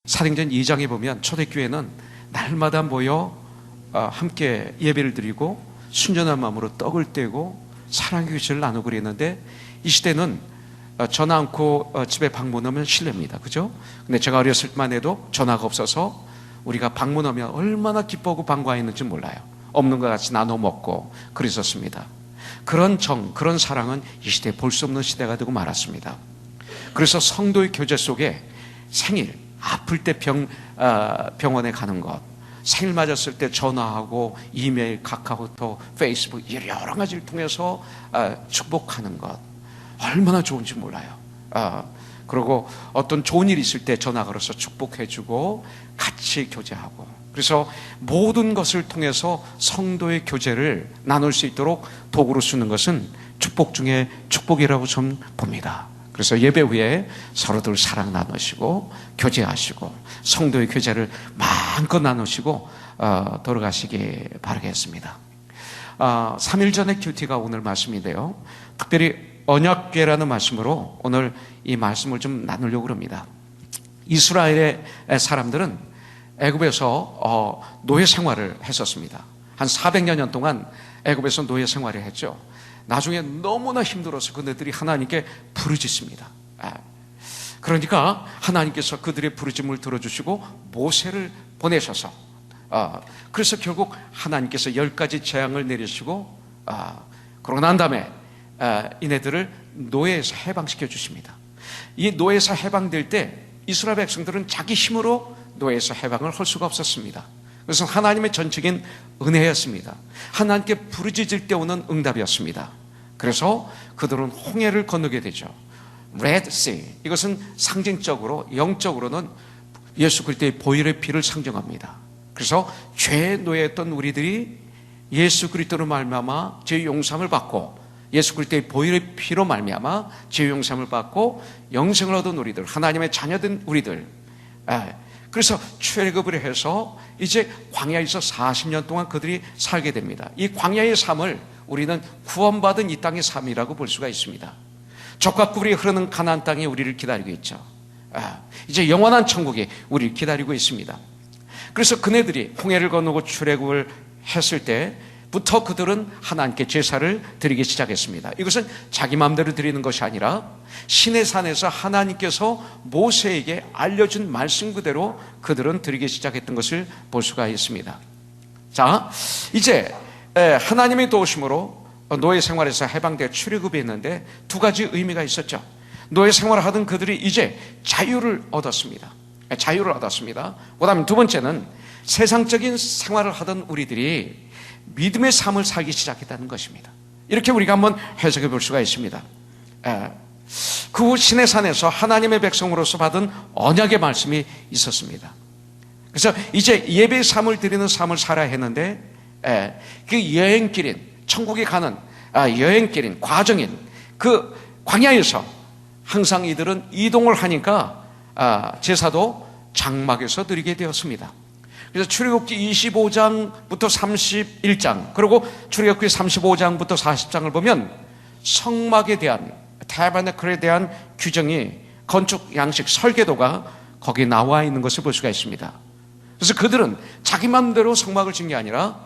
사도행전 2장에 보면 초대교회는 날마다 모여 함께 예배를 드리고 순전한 마음으로 떡을 떼고 사랑의 교제를 나누고 그랬는데, 이 시대는 전화 않고 집에 방문하면 실례입니다. 그죠? 근데 제가 어렸을 때만 해도 전화가 없어서 우리가 방문하면 얼마나 기뻐하고 반가워했는지 몰라요. 없는 것 같이 나눠 먹고 그랬었습니다. 그런 그런 사랑은 이 시대에 볼 수 없는 시대가 되고 말았습니다. 그래서 성도의 교제 속에 생일, 아플 때 병원에 가는 것, 생일 맞았을 때 전화하고 이메일, 카카오톡, 페이스북 여러 가지를 통해서 축복하는 것, 얼마나 좋은지 몰라요. 그리고 어떤 좋은 일이 있을 때 전화 걸어서 축복해주고 같이 교제하고, 그래서 모든 것을 통해서 성도의 교제를 나눌 수 있도록 도구로 쓰는 것은 축복 중에 축복이라고 좀 봅니다. 그래서 예배 후에 서로들 사랑 나누시고 교제하시고 성도의 교제를 마음껏 나누시고 돌아가시기 바라겠습니다. 3일 전의 큐티가 오늘 말씀인데요, 특별히 언약궤라는 말씀으로 오늘 이 말씀을 좀 나누려고 합니다. 이스라엘의 사람들은 애굽에서 노예 생활을 했었습니다. 한 400여 년 동안 애굽에서 노예 생활을 했죠. 나중에 너무나 힘들어서 그들이 하나님께 부르짖습니다. 그러니까 하나님께서 그들의 부르짖음을 들어주시고 모세를 보내셔서, 그래서 결국 하나님께서 10가지 재앙을 내리시고, 그러고 난 다음에 이네들을 노예에서 해방시켜 주십니다. 이 노예에서 해방될 때 이스라엘 백성들은 자기 힘으로 노예에서 해방을 할 수가 없었습니다. 그래서 하나님의 전적인 은혜였습니다. 하나님께 부르짖을 때 오는 응답이었습니다. 그래서 그들은 홍해를 건너게 되죠. Red Sea, 이것은 상징적으로, 영적으로는 예수 그리스도의 보혈의 피를 상징합니다. 그래서 죄에 노예했던 우리들이 예수 그리스도로 말미암아 죄 용서함을 받고, 예수 그리스도의 보혈의 피로 말미암아 죄 용서함을 받고 영생을 얻은 우리들, 하나님의 자녀된 우리들, 그래서 출애굽을 해서 이제 광야에서 40년 동안 그들이 살게 됩니다. 이 광야의 삶을 우리는 구원받은 이 땅의 삶이라고 볼 수가 있습니다. 젖과 꿀이 흐르는 가나안 땅이 우리를 기다리고 있죠. 이제 영원한 천국이 우리를 기다리고 있습니다. 그래서 그네들이 홍해를 건너고 출애굽을 했을 때부터 그들은 하나님께 제사를 드리기 시작했습니다. 이것은 자기 마음대로 드리는 것이 아니라 시내 산에서 하나님께서 모세에게 알려준 말씀 그대로 그들은 드리기 시작했던 것을 볼 수가 있습니다. 자, 이제 하나님의 도우심으로 노예 생활에서 해방되어 출애굽이 했는데 두 가지 의미가 있었죠. 노예 생활을 하던 그들이 이제 자유를 얻었습니다. 자유를 얻었습니다. 그 다음에 두 번째는 세상적인 생활을 하던 우리들이 믿음의 삶을 살기 시작했다는 것입니다. 이렇게 우리가 한번 해석해 볼 수가 있습니다. 그 후 시내산에서 하나님의 백성으로서 받은 언약의 말씀이 있었습니다. 그래서 이제 예배의 삶을 드리는 삶을 살아야 했는데, 그 여행길인, 천국에 가는 여행길인, 과정인 그 광야에서 항상 이들은 이동을 하니까 제사도 장막에서 드리게 되었습니다. 그래서 출애굽기 25장부터 31장, 그리고 출애굽기 35장부터 40장을 보면 성막에 대한, 타버나클에 대한 규정이, 건축 양식, 설계도가 거기에 나와 있는 것을 볼 수가 있습니다. 그래서 그들은 자기 마음대로 성막을 짓는 게 아니라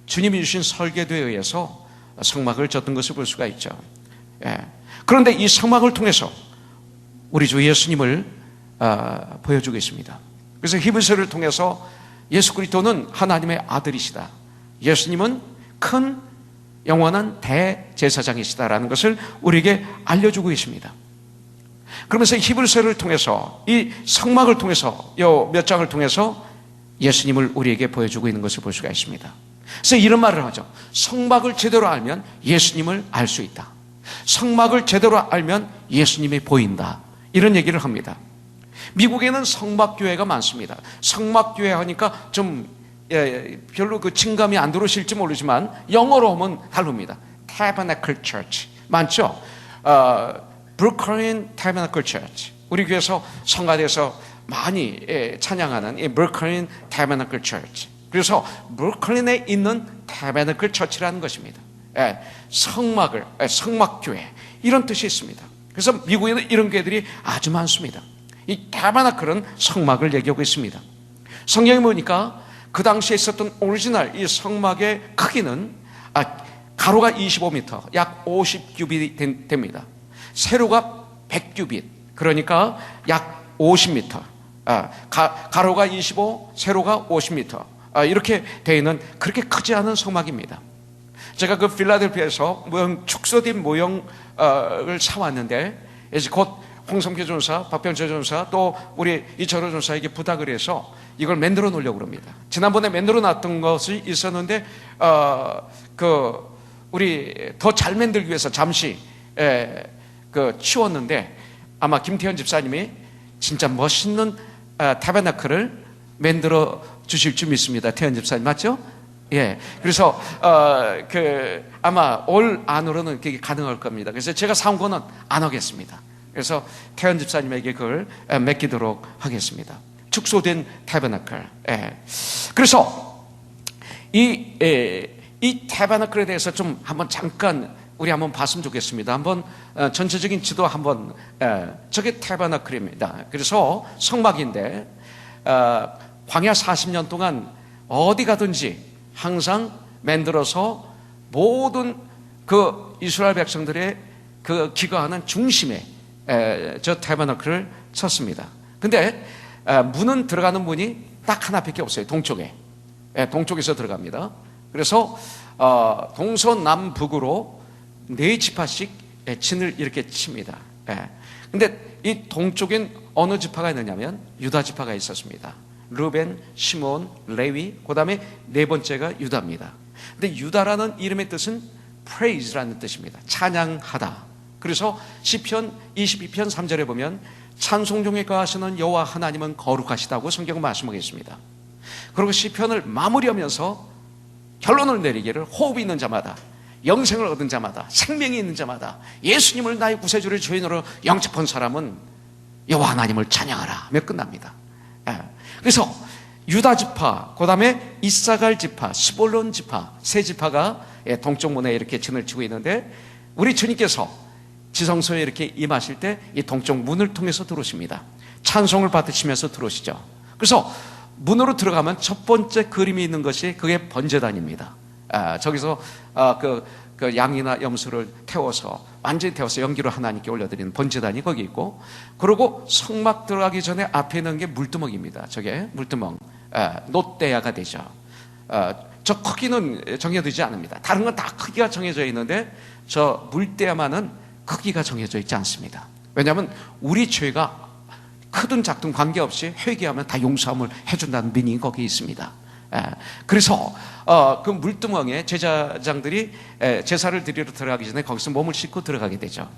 주님이 주신 설계도에 의해서 성막을 졌던 것을 볼 수가 있죠. 그런데 이 성막을 통해서 우리 주 예수님을 보여주고 있습니다. 그래서 히브리서를 통해서 예수 그리스도는 하나님의 아들이시다, 예수님은 큰 영원한 대제사장이시다라는 것을 우리에게 알려주고 계십니다. 그러면서 히브리서를 통해서, 이 성막을 통해서, 요 몇 장을 통해서 예수님을 우리에게 보여주고 있는 것을 볼 수가 있습니다. 그래서 이런 말을 하죠. 성막을 제대로 알면 예수님을 알 수 있다. 성막을 제대로 알면 예수님이 보인다. 이런 얘기를 합니다. 미국에는 성막교회가 많습니다. 성막교회 하니까 좀 별로 그 친감이 안 들어오실지 모르지만 영어로 하면 다릅니다. Tabernacle Church 많죠. Brooklyn Tabernacle Church, 우리 교회에서 성가대에서 많이 찬양하는 이 Brooklyn Tabernacle Church. 그래서 브루클린에 있는 Tabernacle Church라는 것입니다. 성막을, 성막교회, 이런 뜻이 있습니다. 그래서 미국에는 이런 교회들이 아주 많습니다. 이 타버나클은 성막을 얘기하고 있습니다. 성경에 보니까 그 당시에 있었던 오리지널 이 성막의 크기는 가로가 25m, 약 50규빗이 됩니다. 세로가 100규빗, 그러니까 약 50m. 가로가 25, 세로가 50m. 이렇게 되어 있는 그렇게 크지 않은 성막입니다. 제가 그 필라델피아에서 축소된 모형을 사왔는데, 이제 곧 홍성표 전사, 박병철 전사, 또 우리 이철호 전사에게 부탁을 해서 이걸 만들어 놓으려고 합니다. 지난번에 만들어 놨던 것이 있었는데, 우리 더 잘 만들기 위해서 잠시 치웠는데, 아마 김태현 집사님이 진짜 멋있는 타베나클을 만들어 주실 줄 믿습니다. 태현 집사님 맞죠? 예. 그래서 아마 올 안으로는 그게 가능할 겁니다. 그래서 제가 사온 거는 안 하겠습니다. 그래서 태현 집사님에게 그걸 맡기도록 하겠습니다. 축소된 타베나클. 예. 그래서 이 타베나클에 대해서 좀 한번 잠깐 우리 한번 봤으면 좋겠습니다. 한번 전체적인 지도 한번 저게 타베나클입니다. 그래서 성막인데 광야 40년 동안 어디 가든지 항상 만들어서 모든 그 이스라엘 백성들의 그 기거하는 중심에 저 타베나클을 쳤습니다. 근데 문은 들어가는 문이 딱 하나밖에 없어요. 동쪽에. 동쪽에서 들어갑니다. 그래서 동서남북으로 4지파씩 진을 이렇게 칩니다. 근데 이 동쪽엔 어느 지파가 있느냐면 유다 지파가 있었습니다. 르벤, 시몬, 레위, 그 다음에 네 번째가 유다입니다. 근데 유다라는 이름의 뜻은 praise라는 뜻입니다. 찬양하다. 그래서 시편 22편 3절에 보면 찬송 중에 거하시는 여호와 하나님은 거룩하시다고 성경은 말씀하고 있습니다. 그리고 시편을 마무리하면서 결론을 내리기를 호흡이 있는 자마다, 영생을 얻은 자마다, 생명이 있는 자마다 예수님을 나의 구세주를 주인으로 영접한 사람은 여호와 하나님을 찬양하라 하며 끝납니다. 그래서 유다 지파, 그 다음에 이사갈 지파, 스볼론 지파, 세 지파가 동쪽 문에 이렇게 진을 치고 있는데, 우리 주님께서 지성소에 이렇게 임하실 때 이 동쪽 문을 통해서 들어오십니다. 찬송을 받으시면서 들어오시죠. 그래서 문으로 들어가면 첫 번째 그림이 있는 것이 그게 번제단입니다. 저기서 그 양이나 염소를 태워서 완전히 태워서 연기로 하나님께 올려드리는 번제단이 거기 있고, 그리고 성막 들어가기 전에 앞에 있는 게 물두멍입니다. 저게 물두멍, 놋대야가 되죠. 저 크기는 정해지지 않습니다. 다른 건 다 크기가 정해져 있는데 저 물대야만은 크기가 정해져 있지 않습니다. 왜냐하면 우리 죄가 크든 작든 관계없이 회개하면 다 용서함을 해준다는 미닝이 거기에 있습니다. 그래서 그 물두멍에 제사장들이 제사를 드리러 들어가기 전에 거기서 몸을 씻고 들어가게 되죠.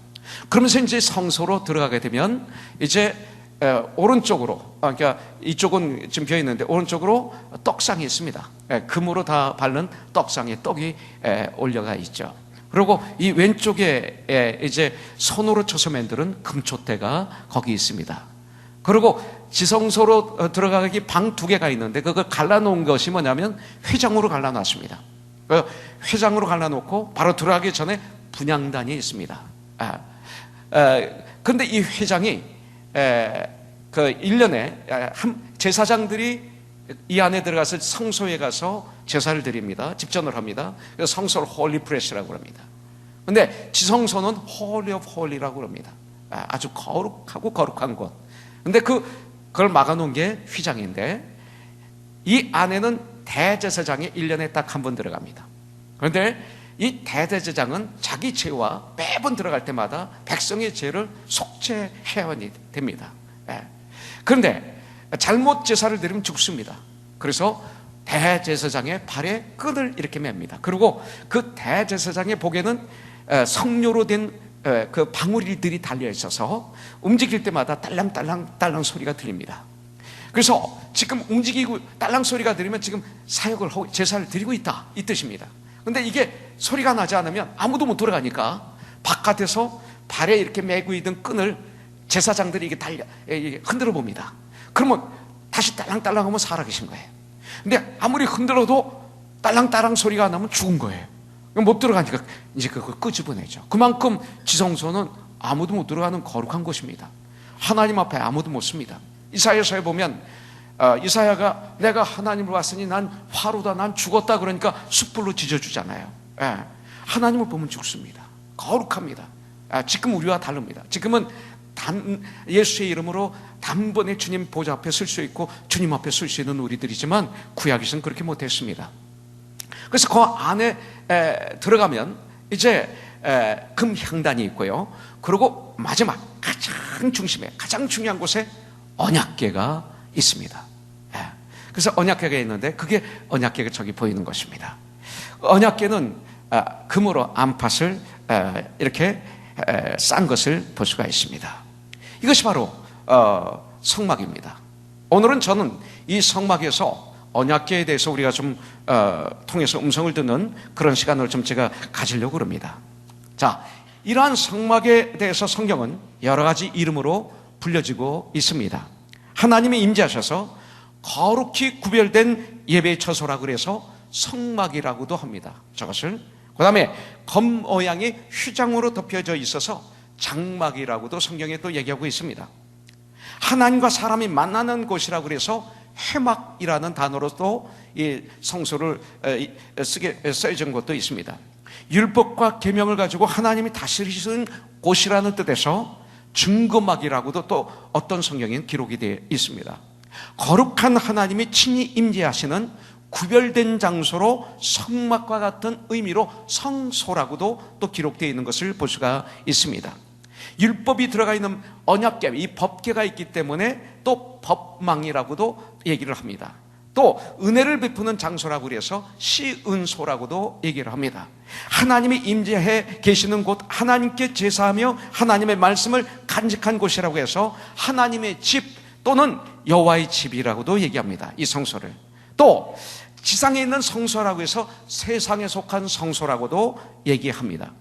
그러면서 이제 성소로 들어가게 되면 이제 오른쪽으로, 그러니까 이쪽은 지금 비어 있는데 오른쪽으로 떡상이 있습니다. 금으로 다 바른 떡상에 떡이 올려가 있죠. 그리고 이 왼쪽에 이제 손으로 쳐서 만드는 금촛대가 거기 있습니다. 그리고 지성소로 들어가기 방 2개가 있는데 그걸 갈라놓은 것이 뭐냐면 회장으로 갈라놨습니다. 회장으로 갈라놓고 바로 들어가기 전에 분향단이 있습니다. 그런데 이 회장이 그 1년에 제사장들이 이 안에 들어가서 성소에 가서 제사를 드립니다. 집전을 합니다. 그래서 성소를 홀리 프레스라고 합니다. 그런데 지성소는 홀리 오브 홀리라고 합니다. 아주 거룩하고 거룩한 곳. 근데 그걸 막아놓은 게 휘장인데, 이 안에는 대제사장이 1년에 딱 한 번 들어갑니다. 그런데 이 대제사장은 자기 죄와 매번 들어갈 때마다 백성의 죄를 속죄해야 됩니다. 그런데 잘못 제사를 드리면 죽습니다. 그래서 대제사장의 발에 끈을 이렇게 맵니다. 그리고 그 대제사장의 복에는 석류로 된 그 방울이들이 달려 있어서 움직일 때마다 딸랑딸랑 소리가 들립니다. 그래서 지금 움직이고 딸랑 소리가 들리면 지금 사역을 하고 제사를 드리고 있다, 이 뜻입니다. 근데 이게 소리가 나지 않으면 아무도 못 들어가니까 바깥에서 발에 이렇게 메고 있던 끈을 제사장들이 이게 흔들어 봅니다. 그러면 다시 딸랑딸랑 하면 살아계신 거예요. 근데 아무리 흔들어도 딸랑딸랑 소리가 안 나면 죽은 거예요. 못 들어가니까 이제 그걸 끄집어내죠. 그만큼 지성소는 아무도 못 들어가는 거룩한 곳입니다. 하나님 앞에 아무도 못 씁니다. 이사야서에 보면 이사야가 내가 하나님을 왔으니 난 화로다, 난 죽었다 그러니까 숯불로 지져주잖아요. 하나님을 보면 죽습니다. 거룩합니다. 지금 우리와 다릅니다. 지금은 예수의 이름으로 단번에 주님 보좌 앞에 설 수 있고 주님 앞에 설 수 있는 우리들이지만 구약에서는 그렇게 못했습니다. 그래서 그 안에 들어가면 이제 금향단이 있고요. 그리고 마지막 가장 중심에 가장 중요한 곳에 언약궤가 있습니다. 그래서 언약궤가 있는데 그게 언약궤가 저기 보이는 것입니다. 언약궤는 금으로 안팎을 이렇게 싼 것을 볼 수가 있습니다. 이것이 바로 성막입니다. 오늘은 저는 이 성막에서 언약궤에 대해서 우리가 좀 통해서 음성을 듣는 그런 시간을 좀 제가 가지려고 합니다. 자, 이러한 성막에 대해서 성경은 여러 가지 이름으로 불려지고 있습니다. 하나님이 임재하셔서 거룩히 구별된 예배의 처소라고 그래서 성막이라고도 합니다. 저것을 그 다음에 검 모양의 휘장으로 덮여져 있어서 장막이라고도 성경에 또 얘기하고 있습니다. 하나님과 사람이 만나는 곳이라고 그래서 회막이라는 단어로도 이 성소를 써진 것도 있습니다. 율법과 계명을 가지고 하나님이 다스리시는 곳이라는 뜻에서 증거막이라고도 또 어떤 성경에는 기록이 되어 있습니다. 거룩한 하나님이 친히 임재하시는 구별된 장소로 성막과 같은 의미로 성소라고도 또 기록되어 있는 것을 볼 수가 있습니다. 율법이 들어가 있는 언약궤, 이 법궤가 있기 때문에 또 법망이라고도 얘기를 합니다. 또 은혜를 베푸는 장소라고 그래서 시은소라고도 얘기를 합니다. 하나님이 임재해 계시는 곳, 하나님께 제사하며 하나님의 말씀을 간직한 곳이라고 해서 하나님의 집 또는 여호와의 집이라고도 얘기합니다. 이 성소를. 또 지상에 있는 성소라고 해서 세상에 속한 성소라고도 얘기합니다.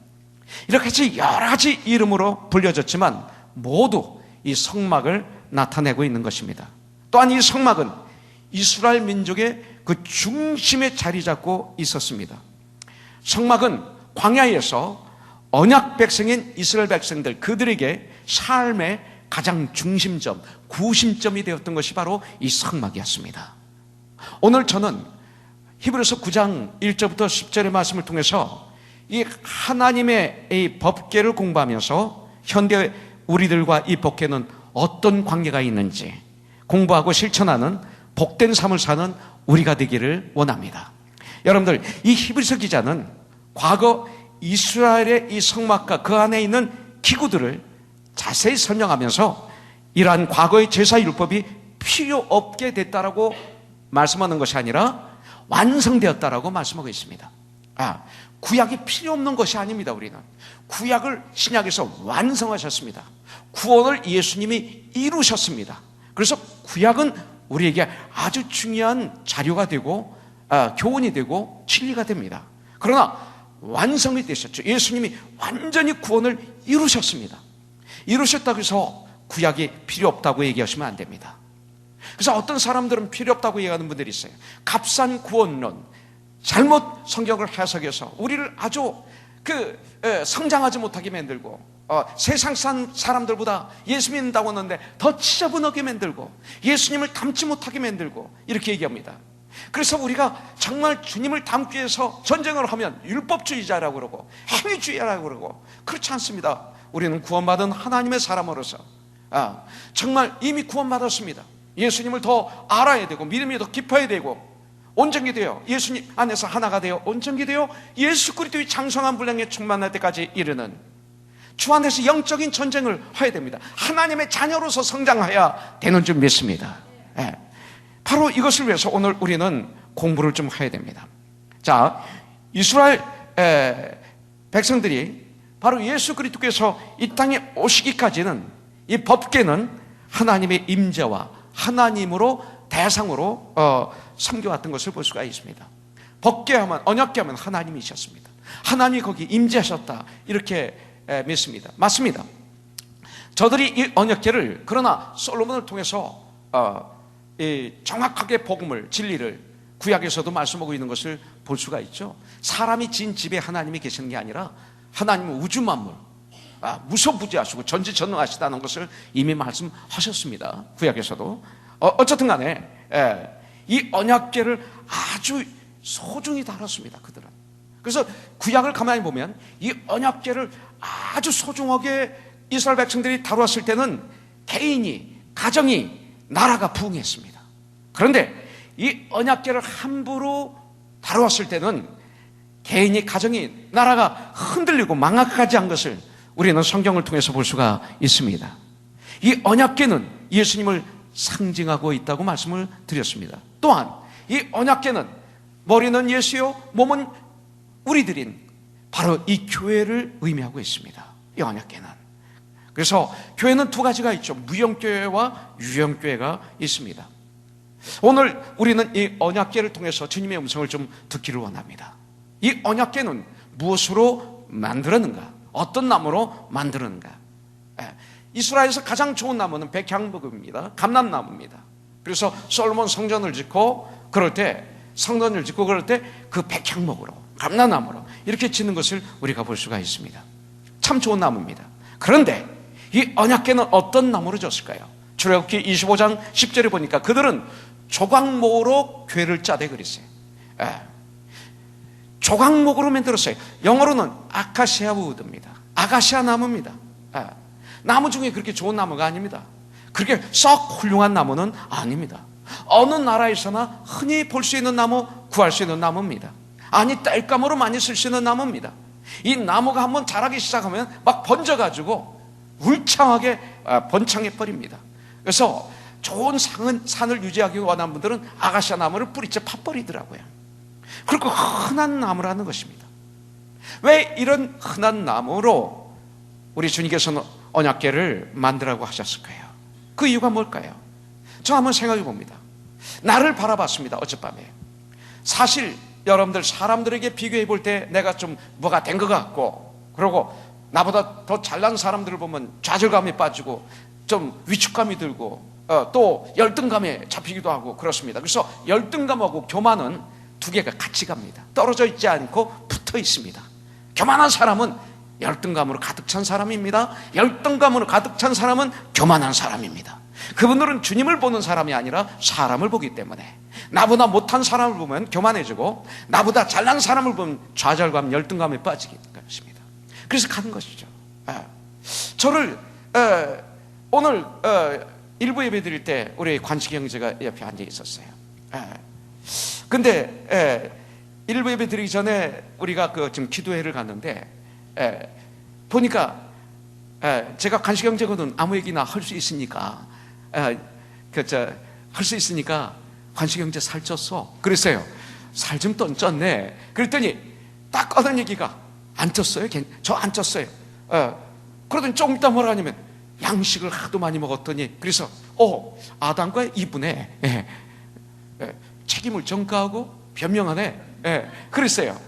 이렇게 해서 여러 가지 이름으로 불려졌지만 모두 이 성막을 나타내고 있는 것입니다. 또한 이 성막은 이스라엘 민족의 그 중심에 자리 잡고 있었습니다. 성막은 광야에서 언약 백성인 이스라엘 백성들, 그들에게 삶의 가장 중심점, 구심점이 되었던 것이 바로 이 성막이었습니다. 오늘 저는 히브리서 9장 1절부터 10절의 말씀을 통해서 이 하나님의 이 법궤를 공부하면서 현대 우리들과 이 법궤는 어떤 관계가 있는지 공부하고 실천하는 복된 삶을 사는 우리가 되기를 원합니다. 여러분들, 이 히브리서 기자는 과거 이스라엘의 이 성막과 그 안에 있는 기구들을 자세히 설명하면서 이러한 과거의 제사율법이 필요 없게 됐다라고 말씀하는 것이 아니라 완성되었다라고 말씀하고 있습니다. 구약이 필요 없는 것이 아닙니다. 우리는 구약을 신약에서 완성하셨습니다. 구원을 예수님이 이루셨습니다. 그래서 구약은 우리에게 아주 중요한 자료가 되고 교훈이 되고 진리가 됩니다. 그러나 완성이 되셨죠. 예수님이 완전히 구원을 이루셨습니다. 이루셨다고 해서 구약이 필요 없다고 얘기하시면 안 됩니다. 그래서 어떤 사람들은 필요 없다고 얘기하는 분들이 있어요. 값싼 구원론, 잘못 성경을 해석해서 우리를 아주 성장하지 못하게 만들고 세상 사람들보다 예수 믿는다고 하는데 더 지저분하게 만들고 예수님을 닮지 못하게 만들고 이렇게 얘기합니다. 그래서 우리가 정말 주님을 닮기 위해서 전쟁을 하면 율법주의자라고 그러고 행위주의자라고 그러고 그렇지 않습니다. 우리는 구원받은 하나님의 사람으로서 정말 이미 구원받았습니다. 예수님을 더 알아야 되고 믿음이 더 깊어야 되고 온전히 되어 예수님 안에서 하나가 되어 온전히 되어 예수 그리스도의 장성한 분량에 충만할 때까지 이르는 주 안에서 영적인 전쟁을 해야 됩니다. 하나님의 자녀로서 성장해야 되는 줄 믿습니다. 바로 이것을 위해서 오늘 우리는 공부를 좀 해야 됩니다. 자, 이스라엘 백성들이 바로 예수 그리스도께서 이 땅에 오시기까지는 이 법궤는 하나님의 임재와 하나님으로 대상으로 섬겨왔던 것을 볼 수가 있습니다. 법궤하면 언약궤하면 하나님이셨습니다. 하나님이 거기 임재하셨다 이렇게 믿습니다. 맞습니다. 저들이 이 언약궤를 그러나 솔로몬을 통해서 정확하게 복음을 진리를 구약에서도 말씀하고 있는 것을 볼 수가 있죠. 사람이 지은 집에 하나님이 계시는 게 아니라 하나님은 우주 만물 무소부지하시고 전지전능하시다는 것을 이미 말씀하셨습니다. 구약에서도. 어쨌든 간에 이 언약궤를 아주 소중히 다뤘습니다. 그들은. 그래서 구약을 가만히 보면 이 언약궤를 아주 소중하게 이스라엘 백성들이 다루었을 때는 개인이, 가정이, 나라가 부흥했습니다. 그런데 이 언약궤를 함부로 다루었을 때는 개인이, 가정이, 나라가 흔들리고 망각하지 않은 것을 우리는 성경을 통해서 볼 수가 있습니다. 이 언약궤는 예수님을 상징하고 있다고 말씀을 드렸습니다. 또한 이 언약궤는 머리는 예수요, 몸은 우리들인 바로 이 교회를 의미하고 있습니다. 이 언약궤는. 그래서 교회는 두 가지가 있죠. 무형교회와 유형교회가 있습니다. 오늘 우리는 이 언약궤를 통해서 주님의 음성을 좀 듣기를 원합니다. 이 언약궤는 무엇으로 만들었는가? 어떤 나무로 만들었는가? 이스라엘에서 가장 좋은 나무는 백향목입니다. 감람나무입니다. 그래서 솔로몬 성전을 짓고 그럴 때 그 백향목으로, 감람나무로 이렇게 짓는 것을 우리가 볼 수가 있습니다. 참 좋은 나무입니다. 그런데 이 언약궤는 어떤 나무로 졌을까요? 출애굽기 25장 10절에 보니까 그들은 조각목으로 궤를 짜대 그랬어요. 조각목으로 만들었어요. 영어로는 아카시아 우드입니다. 아카시아 나무입니다. 나무 중에 그렇게 좋은 나무가 아닙니다. 그렇게 썩 훌륭한 나무는 아닙니다. 어느 나라에서나 흔히 볼 수 있는 나무, 구할 수 있는 나무입니다. 아니, 땔감으로 많이 쓸 수 있는 나무입니다. 이 나무가 한번 자라기 시작하면 막 번져가지고 울창하게 번창해버립니다. 그래서 좋은 산을 유지하기 원하는 분들은 아카시아 나무를 뿌리째 파버리더라고요. 그리고 흔한 나무라는 것입니다. 왜 이런 흔한 나무로 우리 주님께서는 언약궤를 만들라고 하셨을까요? 그 이유가 뭘까요? 저 한번 생각해 봅니다. 나를 바라봤습니다. 어젯밤에. 사실 여러분들 사람들에게 비교해 볼 때 내가 좀 뭐가 된 것 같고, 그리고 나보다 더 잘난 사람들을 보면 좌절감에 빠지고 좀 위축감이 들고 또 열등감에 잡히기도 하고 그렇습니다. 그래서 열등감하고 교만은 두 개가 같이 갑니다. 떨어져 있지 않고 붙어 있습니다. 교만한 사람은 열등감으로 가득 찬 사람입니다. 열등감으로 가득 찬 사람은 교만한 사람입니다. 그분들은 주님을 보는 사람이 아니라 사람을 보기 때문에 나보다 못한 사람을 보면 교만해지고 나보다 잘난 사람을 보면 좌절감, 열등감에 빠지게 됩니다. 그래서 가는 것이죠. 저를 오늘 일부 예배 드릴 때 우리 관식이 형제가 옆에 앉아 있었어요. 근데 일부 예배 드리기 전에 우리가 지금 기도회를 갔는데 보니까 제가 관식 형제거든 아무 얘기나 할 수 있으니까 할 수 있으니까 관식 형제 살쪘어. 그랬어요. 살 좀 쪘네. 그랬더니 딱 꺼낸 얘기가 안 쪘어요? 저 안 쪘어요. 그러더니 조금 있다 뭐라 하냐면 양식을 하도 많이 먹었더니 그래서 아담과 이브네. 책임을 전가하고 변명하네. 그랬어요.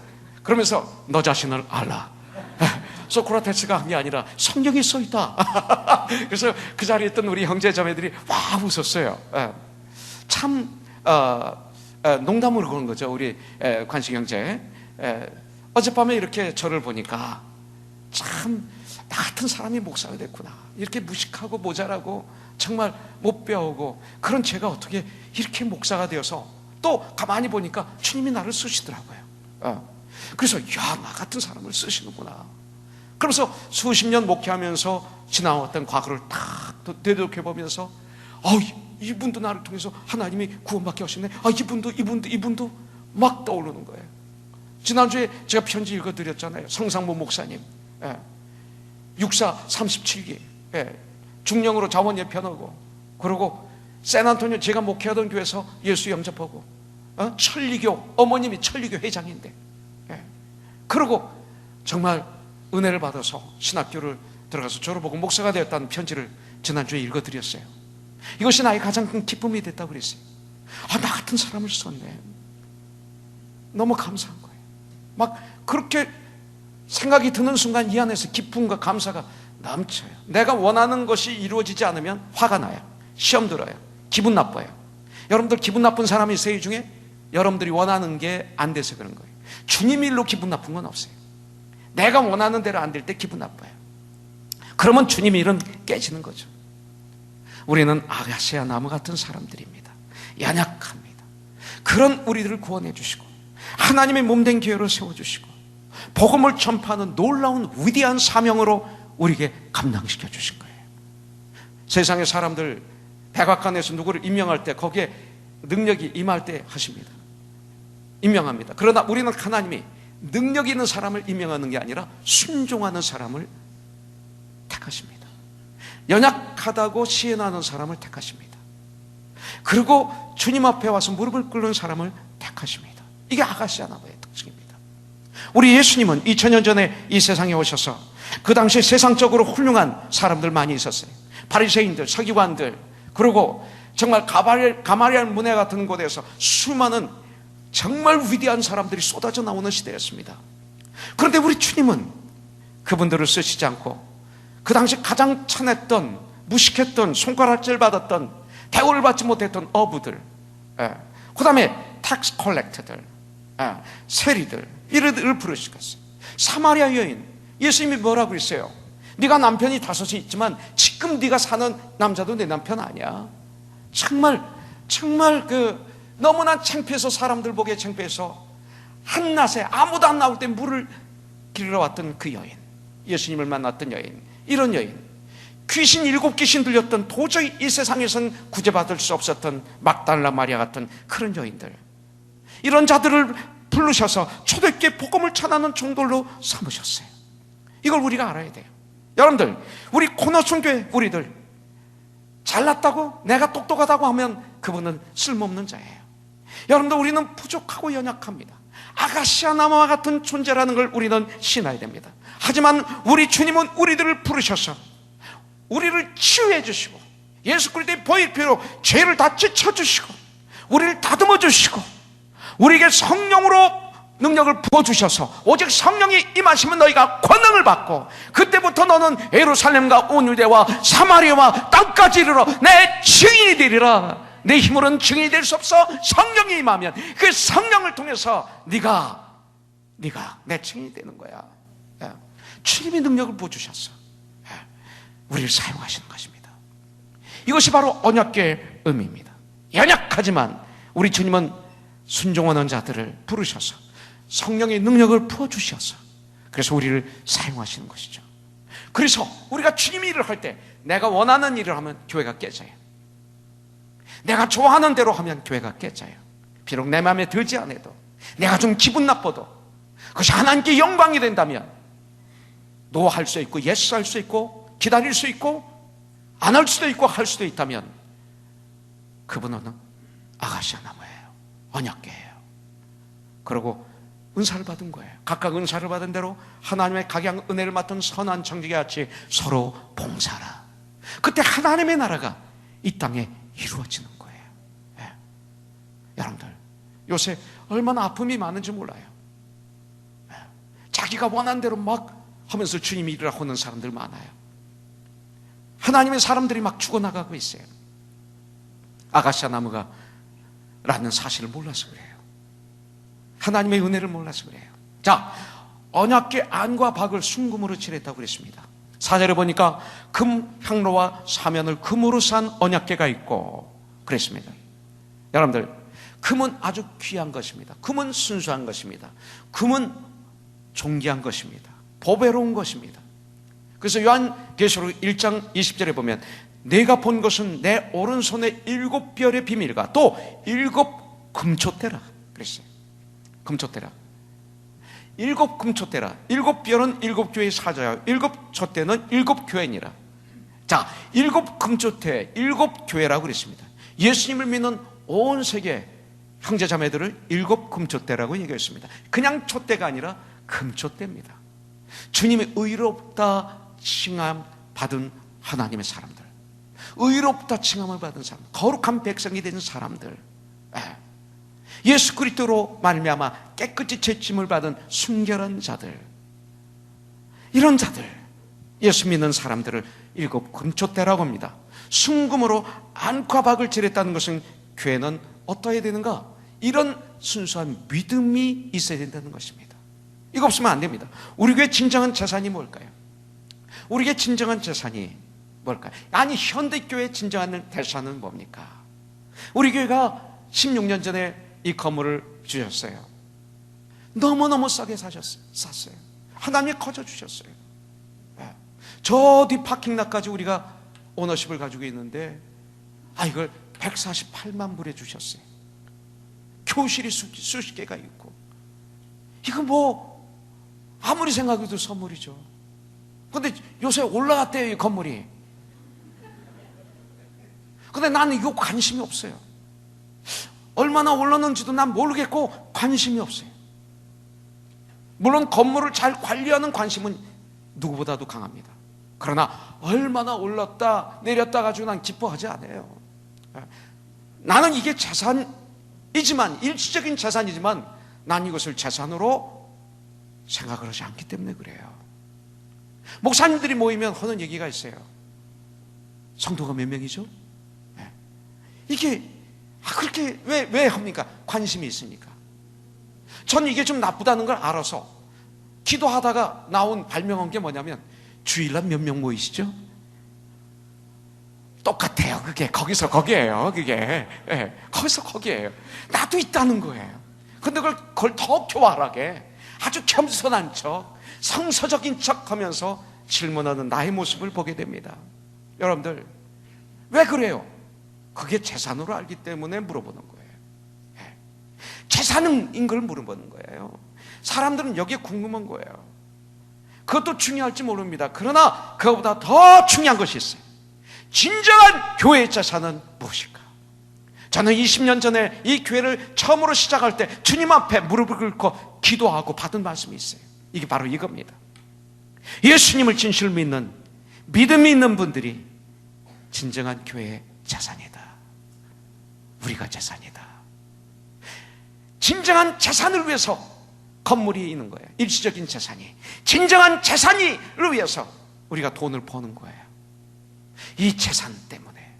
그러면서 너 자신을 알라. 소크라테스가 한 게 아니라 성경에 써 있다. 그래서 그 자리에 있던 우리 형제 자매들이 와 웃었어요. 참 농담으로 그런 거죠. 우리 관식 형제. 어젯밤에 이렇게 저를 보니까 참 나 같은 사람이 목사가 됐구나. 이렇게 무식하고 모자라고 정말 못 배우고 그런 제가 어떻게 이렇게 목사가 되어서 또 가만히 보니까 주님이 나를 쓰시더라고요. 그래서 야, 나 같은 사람을 쓰시는구나. 그러면서 수십 년 목회하면서 지나왔던 과거를 딱 되돌아보면서 이분도 나를 통해서 하나님이 구원받게 하셨네. 이분도 막 떠오르는 거예요. 지난주에 제가 편지 읽어드렸잖아요. 성상모 목사님. 육사 37기. 중령으로 자원 예편하고 그리고 샌안토니오 제가 목회하던 교회에서 예수 영접하고 천리교 어머님이 천리교 회장인데 그리고 정말 은혜를 받아서 신학교를 들어가서 저를 보고 목사가 되었다는 편지를 지난주에 읽어드렸어요. 이것이 나의 가장 큰 기쁨이 됐다고 그랬어요. 나 같은 사람을 썼네. 너무 감사한 거예요. 막 그렇게 생각이 드는 순간 이 안에서 기쁨과 감사가 넘쳐요. 내가 원하는 것이 이루어지지 않으면 화가 나요. 시험 들어요. 기분 나빠요. 여러분들 기분 나쁜 사람이 있어요? 이 중에? 여러분들이 원하는 게 안 돼서 그런 거예요. 주님 일로 기분 나쁜 건 없어요. 내가 원하는 대로 안 될 때 기분 나빠요. 그러면 주님의 일은 깨지는 거죠. 우리는 아가시아 나무 같은 사람들입니다. 연약합니다. 그런 우리들을 구원해 주시고 하나님의 몸된 교회로 세워주시고 복음을 전파하는 놀라운 위대한 사명으로 우리에게 감당시켜 주신 거예요. 세상의 사람들 백악관에서 누구를 임명할 때 거기에 능력이 임할 때 하십니다. 임명합니다. 그러나 우리는 하나님이 능력 있는 사람을 임명하는 게 아니라 순종하는 사람을 택하십니다. 연약하다고 시인하는 사람을 택하십니다. 그리고 주님 앞에 와서 무릎을 꿇는 사람을 택하십니다. 이게 아가시아 나무의 특징입니다. 우리 예수님은 2000년 전에 이 세상에 오셔서 그 당시에 세상적으로 훌륭한 사람들 많이 있었어요. 바리새인들, 서기관들, 그리고 정말 가마리알 문화 같은 곳에서 수많은 정말 위대한 사람들이 쏟아져 나오는 시대였습니다. 그런데 우리 주님은 그분들을 쓰시지 않고 그 당시 가장 천했던, 무식했던, 손가락질 받았던, 대우를 받지 못했던 어부들, 그 다음에 텍스 컬렉터들, 세리들, 이들을 부르시겠어요. 사마리아 여인, 예수님이 뭐라고 했어요? 네가 남편이 5이 있지만 지금 네가 사는 남자도 내 남편 아니야. 정말 너무나 창피해서, 사람들 보기에 창피해서 한낮에 아무도 안 나올 때 물을 길러 왔던 그 여인, 예수님을 만났던 여인, 이런 여인, 귀신 7귀신 들렸던, 도저히 이 세상에선 구제받을 수 없었던 막달라 마리아 같은 그런 여인들, 이런 자들을 부르셔서 초대교회 복음을 전하는 종들로 삼으셨어요. 이걸 우리가 알아야 돼요. 여러분들, 우리 코너촌교회 우리들 잘났다고, 내가 똑똑하다고 하면 그분은 쓸모없는 자예요. 여러분들, 우리는 부족하고 연약합니다. 아가시아 나무와 같은 존재라는 걸 우리는 신어야 됩니다. 하지만 우리 주님은 우리들을 부르셔서 우리를 치유해 주시고 예수 그리스도의 보혈피로 죄를 다 찢어주시고 우리를 다듬어 주시고 우리에게 성령으로 능력을 부어주셔서 오직 성령이 임하시면 너희가 권능을 받고 그때부터 너는 예루살렘과 온 유대와 사마리아와 땅까지 이르러 내 증인이 되리라. 내 힘으로는 증인이 될 수 없어. 성령이 임하면 그 성령을 통해서 네가 내 증인이 되는 거야. 주님이 능력을 부어주셨어. 우리를 사용하시는 것입니다. 이것이 바로 언약궤의 의미입니다. 연약하지만 우리 주님은 순종하는 자들을 부르셔서 성령의 능력을 부어주셔서 그래서 우리를 사용하시는 것이죠. 그래서 우리가 주님의 일을 할 때 내가 원하는 일을 하면 교회가 깨져요. 내가 좋아하는 대로 하면 교회가 깨져요. 비록 내 마음에 들지 않아도, 내가 좀 기분 나빠도 그것이 하나님께 영광이 된다면 노할 수 있고 예스 할 수 있고 기다릴 수 있고 안 할 수도 있고 할 수도 있다면 그분은 아가시아 나무예요. 언약궤예요. 그리고 은사를 받은 거예요. 각각 은사를 받은 대로 하나님의 각양 은혜를 맡은 선한 청지기같이 서로 봉사하라. 그때 하나님의 나라가 이 땅에 이루어지는 거예요. 여러분들, 요새 얼마나 아픔이 많은지 몰라요. 자기가 원하는 대로 막 하면서 주님이 일을 하는 사람들 많아요. 하나님의 사람들이 막 죽어나가고 있어요. 아가시아 나무가 라는 사실을 몰라서 그래요. 하나님의 은혜를 몰라서 그래요. 자, 언약궤 안과 박을 순금으로 칠했다고 그랬습니다. 4절에 보니까 금 향로와 사면을 금으로 산 언약궤가 있고 그랬습니다. 여러분들, 금은 아주 귀한 것입니다. 금은 순수한 것입니다. 금은 존귀한 것입니다. 보배로운 것입니다. 그래서 요한계시록 1장 20절에 보면 내가 본 것은 내 오른손에 7별의 비밀과 또 7 금초대라 그랬어요. 금초대라. 7 금초대라. 7별은 7교회의 사자요 7 촛대는 7교회니라. 자, 7 금초대, 7교회라고 그랬습니다. 예수님을 믿는 온 세계 형제자매들을 7 금초대라고 얘기했습니다. 그냥 촛대가 아니라 금초대입니다. 주님이 의롭다 칭함 받은 하나님의 사람들, 의롭다 칭함을 받은 사람, 거룩한 백성이 된 사람들, 예수 그리스도로 말미암아 깨끗이 죄짐을 받은 순결한 자들, 이런 자들, 예수 믿는 사람들을 7 금초대라고 합니다. 순금으로 안과 박을 칠했다는 것은 교회는 어떠해야 되는가? 이런 순수한 믿음이 있어야 된다는 것입니다. 이거 없으면 안 됩니다. 우리 교회 진정한 재산이 뭘까요? 우리에게 진정한 재산이 뭘까요? 아니, 현대교회의 진정한 재산은 뭡니까? 우리 교회가 16년 전에 이 건물을 주셨어요. 너무너무 싸게 샀어요. 하나님이 거저 주셨어요. 저 뒤 파킹락까지 우리가 오너십을 가지고 있는데 이걸 148만 불에 주셨어요. 교실이 수십 개가 있고, 이거 뭐 아무리 생각해도 선물이죠. 근데 요새 올라갔대요, 이 건물이. 근데 나는 이거 관심이 없어요. 얼마나 올랐는지도 난 모르겠고 관심이 없어요. 물론 건물을 잘 관리하는 관심은 누구보다도 강합니다. 그러나 얼마나 올랐다 내렸다 가지고 난 기뻐하지 않아요. 나는 이게 재산이지만, 일시적인 재산이지만 난 이것을 재산으로 생각을 하지 않기 때문에 그래요. 목사님들이 모이면 하는 얘기가 있어요. 성도가 몇 명이죠? 이게 그렇게 왜 합니까? 관심이 있으니까. 전 이게 좀 나쁘다는 걸 알아서 기도하다가 나온 발명한 게 뭐냐면, 주일날 몇 명 모이시죠? 똑같아요. 그게 거기서 거기에요. 그게 거기서 거기에요. 나도 있다는 거예요. 근데 그걸 더 교활하게 아주 겸손한 척, 성서적인 척 하면서 질문하는 나의 모습을 보게 됩니다. 여러분들, 왜 그래요? 그게 재산으로 알기 때문에 물어보는 거예요. 재산인 걸 물어보는 거예요. 사람들은 여기에 궁금한 거예요. 그것도 중요할지 모릅니다. 그러나 그것보다 더 중요한 것이 있어요. 진정한 교회의 재산은 무엇일까? 저는 20년 전에 이 교회를 처음으로 시작할 때 주님 앞에 무릎을 꿇고 기도하고 받은 말씀이 있어요. 이게 바로 이겁니다. 예수님을 진실로 믿는, 믿음이 있는 분들이 진정한 교회의 재산이다. 우리가 재산이다. 진정한 재산을 위해서 건물이 있는 거예요. 일시적인 재산이. 진정한 재산을 위해서 우리가 돈을 버는 거예요. 이 재산 때문에.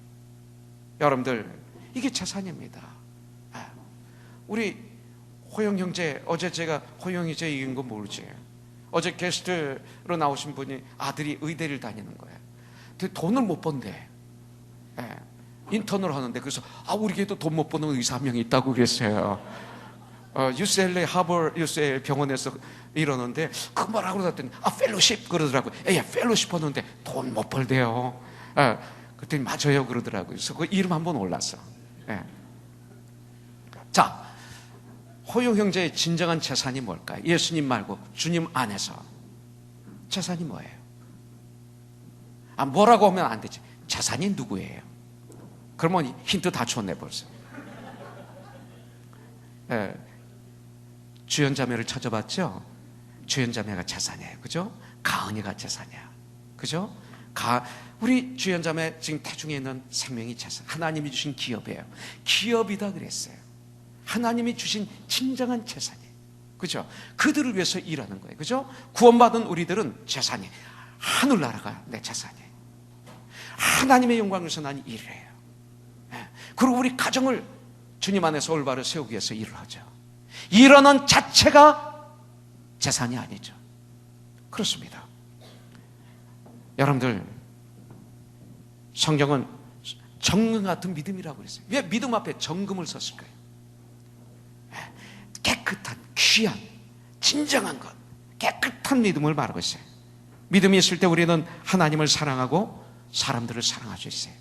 여러분들, 이게 재산입니다. 우리 호영 형제, 어제 제가 호영 형제 이긴 거 모르지? 어제 게스트로 나오신 분이 아들이 의대를 다니는 거예요. 근데 돈을 못 번대. 인턴을 하는데, 그래서 우리 교회도 돈 못 버는 의사 한 명이 있다고 그랬어요. UCLA 하버 UCLA 병원에서 이러는데, 그 뭐라고 그러더니 펠로십 그러더라고요. 펠로십 하는데 돈 못 벌대요. 그랬더니 맞아요 그러더라고요. 그래서 그 이름 한번 올랐어. 자, 호용 형제의 진정한 재산이 뭘까요? 예수님 말고 주님 안에서 재산이 뭐예요? 뭐라고 하면 안 되지. 재산이 누구예요? 그러면 힌트 다 줬네 벌써. 주연자매를 찾아봤죠? 주연자매가 재산이에요. 그죠? 가은이가 재산이야. 그죠? 우리 주연자매 지금 태중에 있는 생명이 재산. 하나님이 주신 기업이에요. 기업이다 그랬어요. 하나님이 주신 진정한 재산이에요. 그죠? 그들을 위해서 일하는 거예요. 그죠? 구원받은 우리들은 재산이, 하늘나라가 내 재산이에요. 하나님의 영광을 위해서 난 일을 해요. 그리고 우리 가정을 주님 안에서 올바로 세우기 위해서 일을 하죠. 일하는 자체가 재산이 아니죠. 그렇습니다. 여러분들, 성경은 정금 같은 믿음이라고 그랬어요. 왜 믿음 앞에 정금을 썼을까요? 깨끗한, 귀한, 진정한 것, 깨끗한 믿음을 말하고 있어요. 믿음이 있을 때 우리는 하나님을 사랑하고 사람들을 사랑할 수 있어요.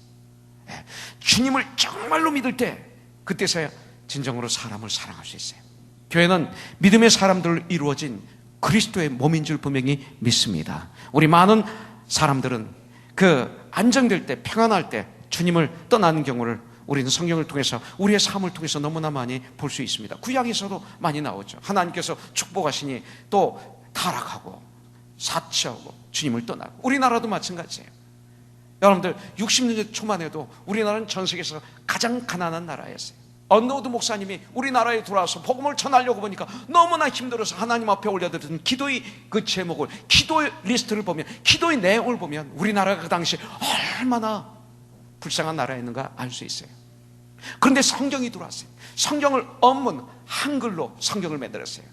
주님을 정말로 믿을 때, 그때서야 진정으로 사람을 사랑할 수 있어요. 교회는 믿음의 사람들로 이루어진 그리스도의 몸인 줄 분명히 믿습니다. 우리 많은 사람들은 그 안정될 때, 평안할 때 주님을 떠나는 경우를 우리는 성경을 통해서, 우리의 삶을 통해서 너무나 많이 볼 수 있습니다. 구약에서도 많이 나오죠. 하나님께서 축복하시니 또 타락하고 사치하고 주님을 떠나고. 우리나라도 마찬가지예요. 여러분들, 60년대 초만 해도 우리나라는 전 세계에서 가장 가난한 나라였어요. 언노드 목사님이 우리나라에 들어와서 복음을 전하려고 보니까 너무나 힘들어서 하나님 앞에 올려드렸던 기도의 그 제목을, 기도의 리스트를 보면, 기도의 내용을 보면 우리나라가 그 당시 얼마나 불쌍한 나라였는가 알 수 있어요. 그런데 성경이 들어왔어요. 성경을 원문 한글로 성경을 만들었어요.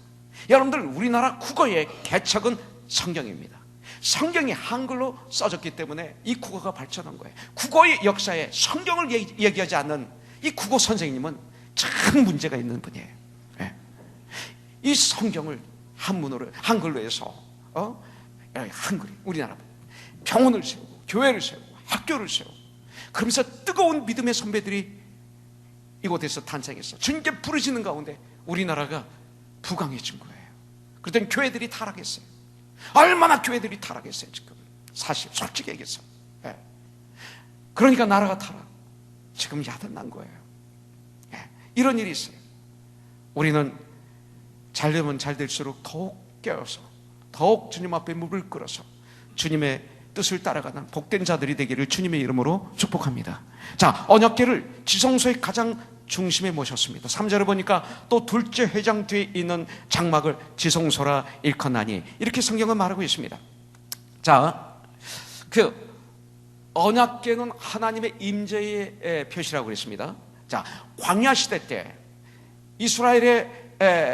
여러분들, 우리나라 국어의 개척은 성경입니다. 성경이 한글로 써졌기 때문에 이 국어가 발전한 거예요. 국어의 역사에 성경을 얘기하지 않는 이 국어 선생님은 참 문제가 있는 분이에요. 이 성경을 한글로 해서 한글이 우리나라 병원을 세우고 교회를 세우고 학교를 세우고, 그러면서 뜨거운 믿음의 선배들이 이곳에서 탄생했어. 주님께 부르짖는 가운데 우리나라가 부강해진 거예요. 그랬더니 교회들이 타락했어요. 얼마나 교회들이 타락했어요 지금. 사실 솔직히 얘기해서. 그러니까 나라가 타락, 지금 야단난 거예요. 이런 일이 있어요. 우리는 잘 되면 잘 될수록 더욱 깨어서, 더욱 주님 앞에 무릎을 꿇어서 주님의 뜻을 따라가는 복된 자들이 되기를 주님의 이름으로 축복합니다. 자, 언약궤를 지성소의 가장 중심에 모셨습니다. 3절에 보니까 또 둘째 회장 뒤에 있는 장막을 지성소라 일컫나니, 이렇게 성경은 말하고 있습니다. 자, 그 언약궤는 하나님의 임재의 표시라고 그랬습니다. 자, 광야 시대 때 이스라엘의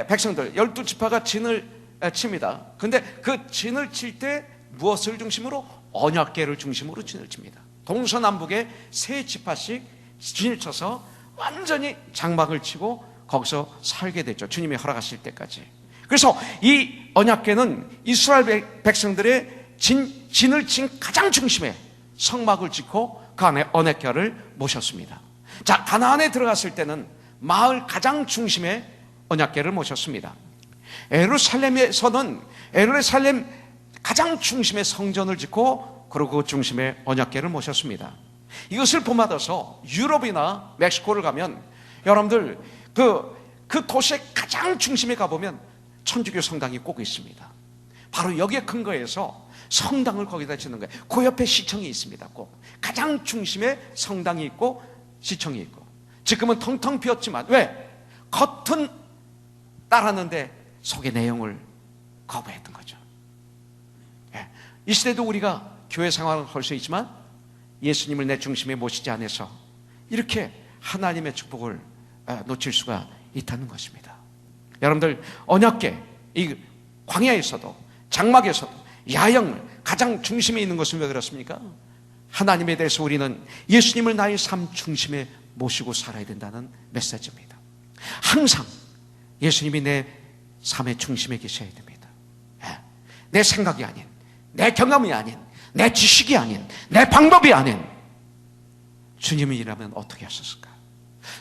백성들 12지파가 진을 칩니다. 근데 그 진을 칠 때 무엇을 중심으로? 언약궤를 중심으로 진을 칩니다. 동서남북에 세 지파씩 진을 쳐서 완전히 장막을 치고 거기서 살게 됐죠. 주님이 허락하실 때까지. 그래서 이 언약궤는 이스라엘 백성들의 진을 친 가장 중심에 성막을 짓고 그 안에 언약궤를 모셨습니다. 자, 가나안에 들어갔을 때는 마을 가장 중심에 언약궤를 모셨습니다. 예루살렘에서는 예루살렘 가장 중심에 성전을 짓고, 그리고 그 중심에 언약궤를 모셨습니다. 이것을 본받아서 유럽이나 멕시코를 가면 여러분들 그 도시의 가장 중심에 가보면 천주교 성당이 꼭 있습니다. 바로 여기에 근거해서 성당을 거기다 짓는 거예요. 그 옆에 시청이 있습니다. 꼭 가장 중심에 성당이 있고 시청이 있고. 지금은 텅텅 비었지만 왜? 겉은 따랐는데 속의 내용을 거부했던 거죠. 이 시대도 우리가 교회 생활을 할 수 있지만 예수님을 내 중심에 모시지 않아서 이렇게 하나님의 축복을 놓칠 수가 있다는 것입니다. 여러분들, 언약궤, 이 광야에서도 장막에서도 야영을 가장 중심에 있는 것은 왜 그렇습니까? 하나님에 대해서 우리는 예수님을 나의 삶 중심에 모시고 살아야 된다는 메시지입니다. 항상 예수님이 내 삶의 중심에 계셔야 됩니다. 내 생각이 아닌, 내 경험이 아닌, 내 지식이 아닌, 내 방법이 아닌 주님이라면 어떻게 하셨을까?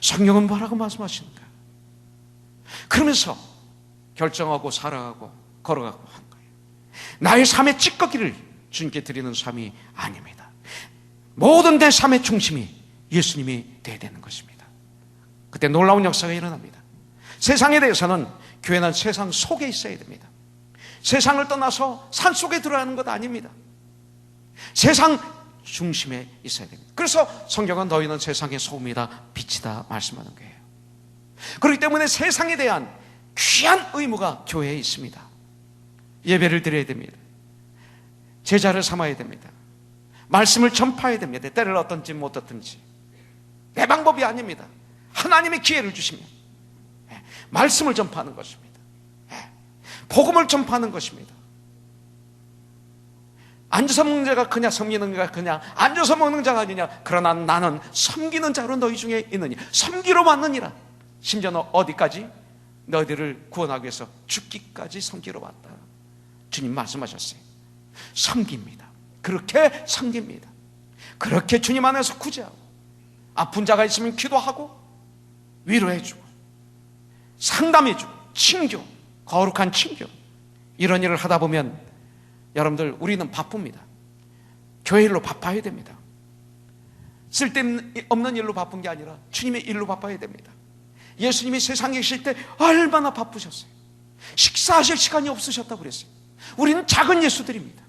성경은 뭐라고 말씀하시는가? 그러면서 결정하고 살아가고 걸어가고 한 거예요. 나의 삶의 찌꺼기를 주님께 드리는 삶이 아닙니다. 모든 내 삶의 중심이 예수님이 되어야 되는 것입니다. 그때 놀라운 역사가 일어납니다. 세상에 대해서는 교회는 세상 속에 있어야 됩니다. 세상을 떠나서 산속에 들어가는 것 아닙니다. 세상 중심에 있어야 됩니다. 그래서 성경은 너희는 세상의 소금이다 빛이다 말씀하는 거예요. 그렇기 때문에 세상에 대한 귀한 의무가 교회에 있습니다. 예배를 드려야 됩니다. 제자를 삼아야 됩니다. 말씀을 전파해야 됩니다. 때를 어떤지 못 어떤지 내 방법이 아닙니다. 하나님의 기회를 주시면 말씀을 전파하는 것입니다. 복음을 전파하는 것입니다. 앉아서 먹는 자가 그냥 섬기는 자가 그냥 앉아서 먹는 자가 아니냐. 그러나 나는 섬기는 자로 너희 중에 있느니 섬기러 왔느니라. 심지어 너 어디까지? 너희들을 구원하기 위해서 죽기까지 섬기러 왔다. 주님 말씀하셨어요. 섬깁니다. 그렇게 섬깁니다. 그렇게 주님 안에서 구제하고 아픈 자가 있으면 기도하고 위로해주고 상담해주고 친교, 거룩한 친교, 이런 일을 하다 보면 여러분들 우리는 바쁩니다. 교회 일로 바빠야 됩니다. 쓸데없는 일로 바쁜 게 아니라 주님의 일로 바빠야 됩니다. 예수님이 세상에 계실 때 얼마나 바쁘셨어요. 식사하실 시간이 없으셨다고 그랬어요. 우리는 작은 예수들입니다.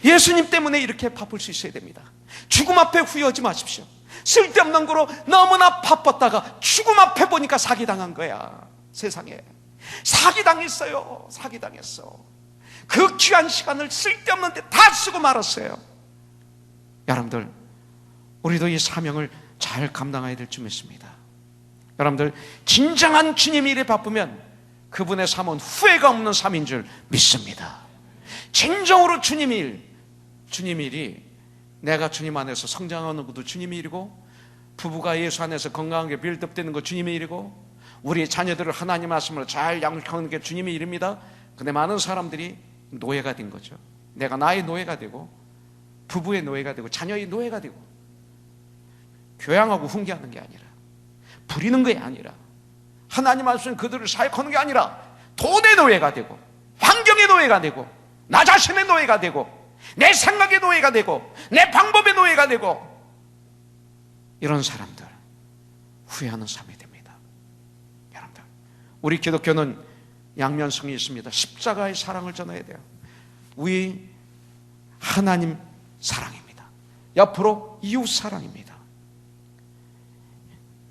예수님 때문에 이렇게 바쁠 수 있어야 됩니다. 죽음 앞에 후회하지 마십시오. 쓸데없는 거로 너무나 바빴다가 죽음 앞에 보니까 사기당한 거야. 세상에 사기당했어요. 사기당했어. 그 귀한 시간을 쓸데없는 데 다 쓰고 말았어요. 여러분들, 우리도 이 사명을 잘 감당해야 될 줄 믿습니다. 여러분들, 진정한 주님 일에 바쁘면 그분의 삶은 후회가 없는 삶인 줄 믿습니다. 진정으로 주님 일이 내가 주님 안에서 성장하는 것도 주님의 일이고, 부부가 예수 안에서 건강하게 빌드업되는 것 주님의 일이고, 우리 자녀들을 하나님 말씀으로 잘 양육하는 게 주님의 일입니다. 근데 많은 사람들이 노예가 된 거죠. 내가 나의 노예가 되고, 부부의 노예가 되고, 자녀의 노예가 되고, 교양하고 훈계하는 게 아니라, 부리는 게 아니라, 하나님 말씀 그들을 사역하는 게 아니라 돈의 노예가 되고, 환경의 노예가 되고, 나 자신의 노예가 되고, 내 생각의 노예가 되고, 내 방법의 노예가 되고, 이런 사람들 후회하는 삶이 됩니다. 여러분들, 우리 기독교는 양면성이 있습니다. 십자가의 사랑을 전해야 돼요. 우리 하나님 사랑입니다. 옆으로 이웃 사랑입니다.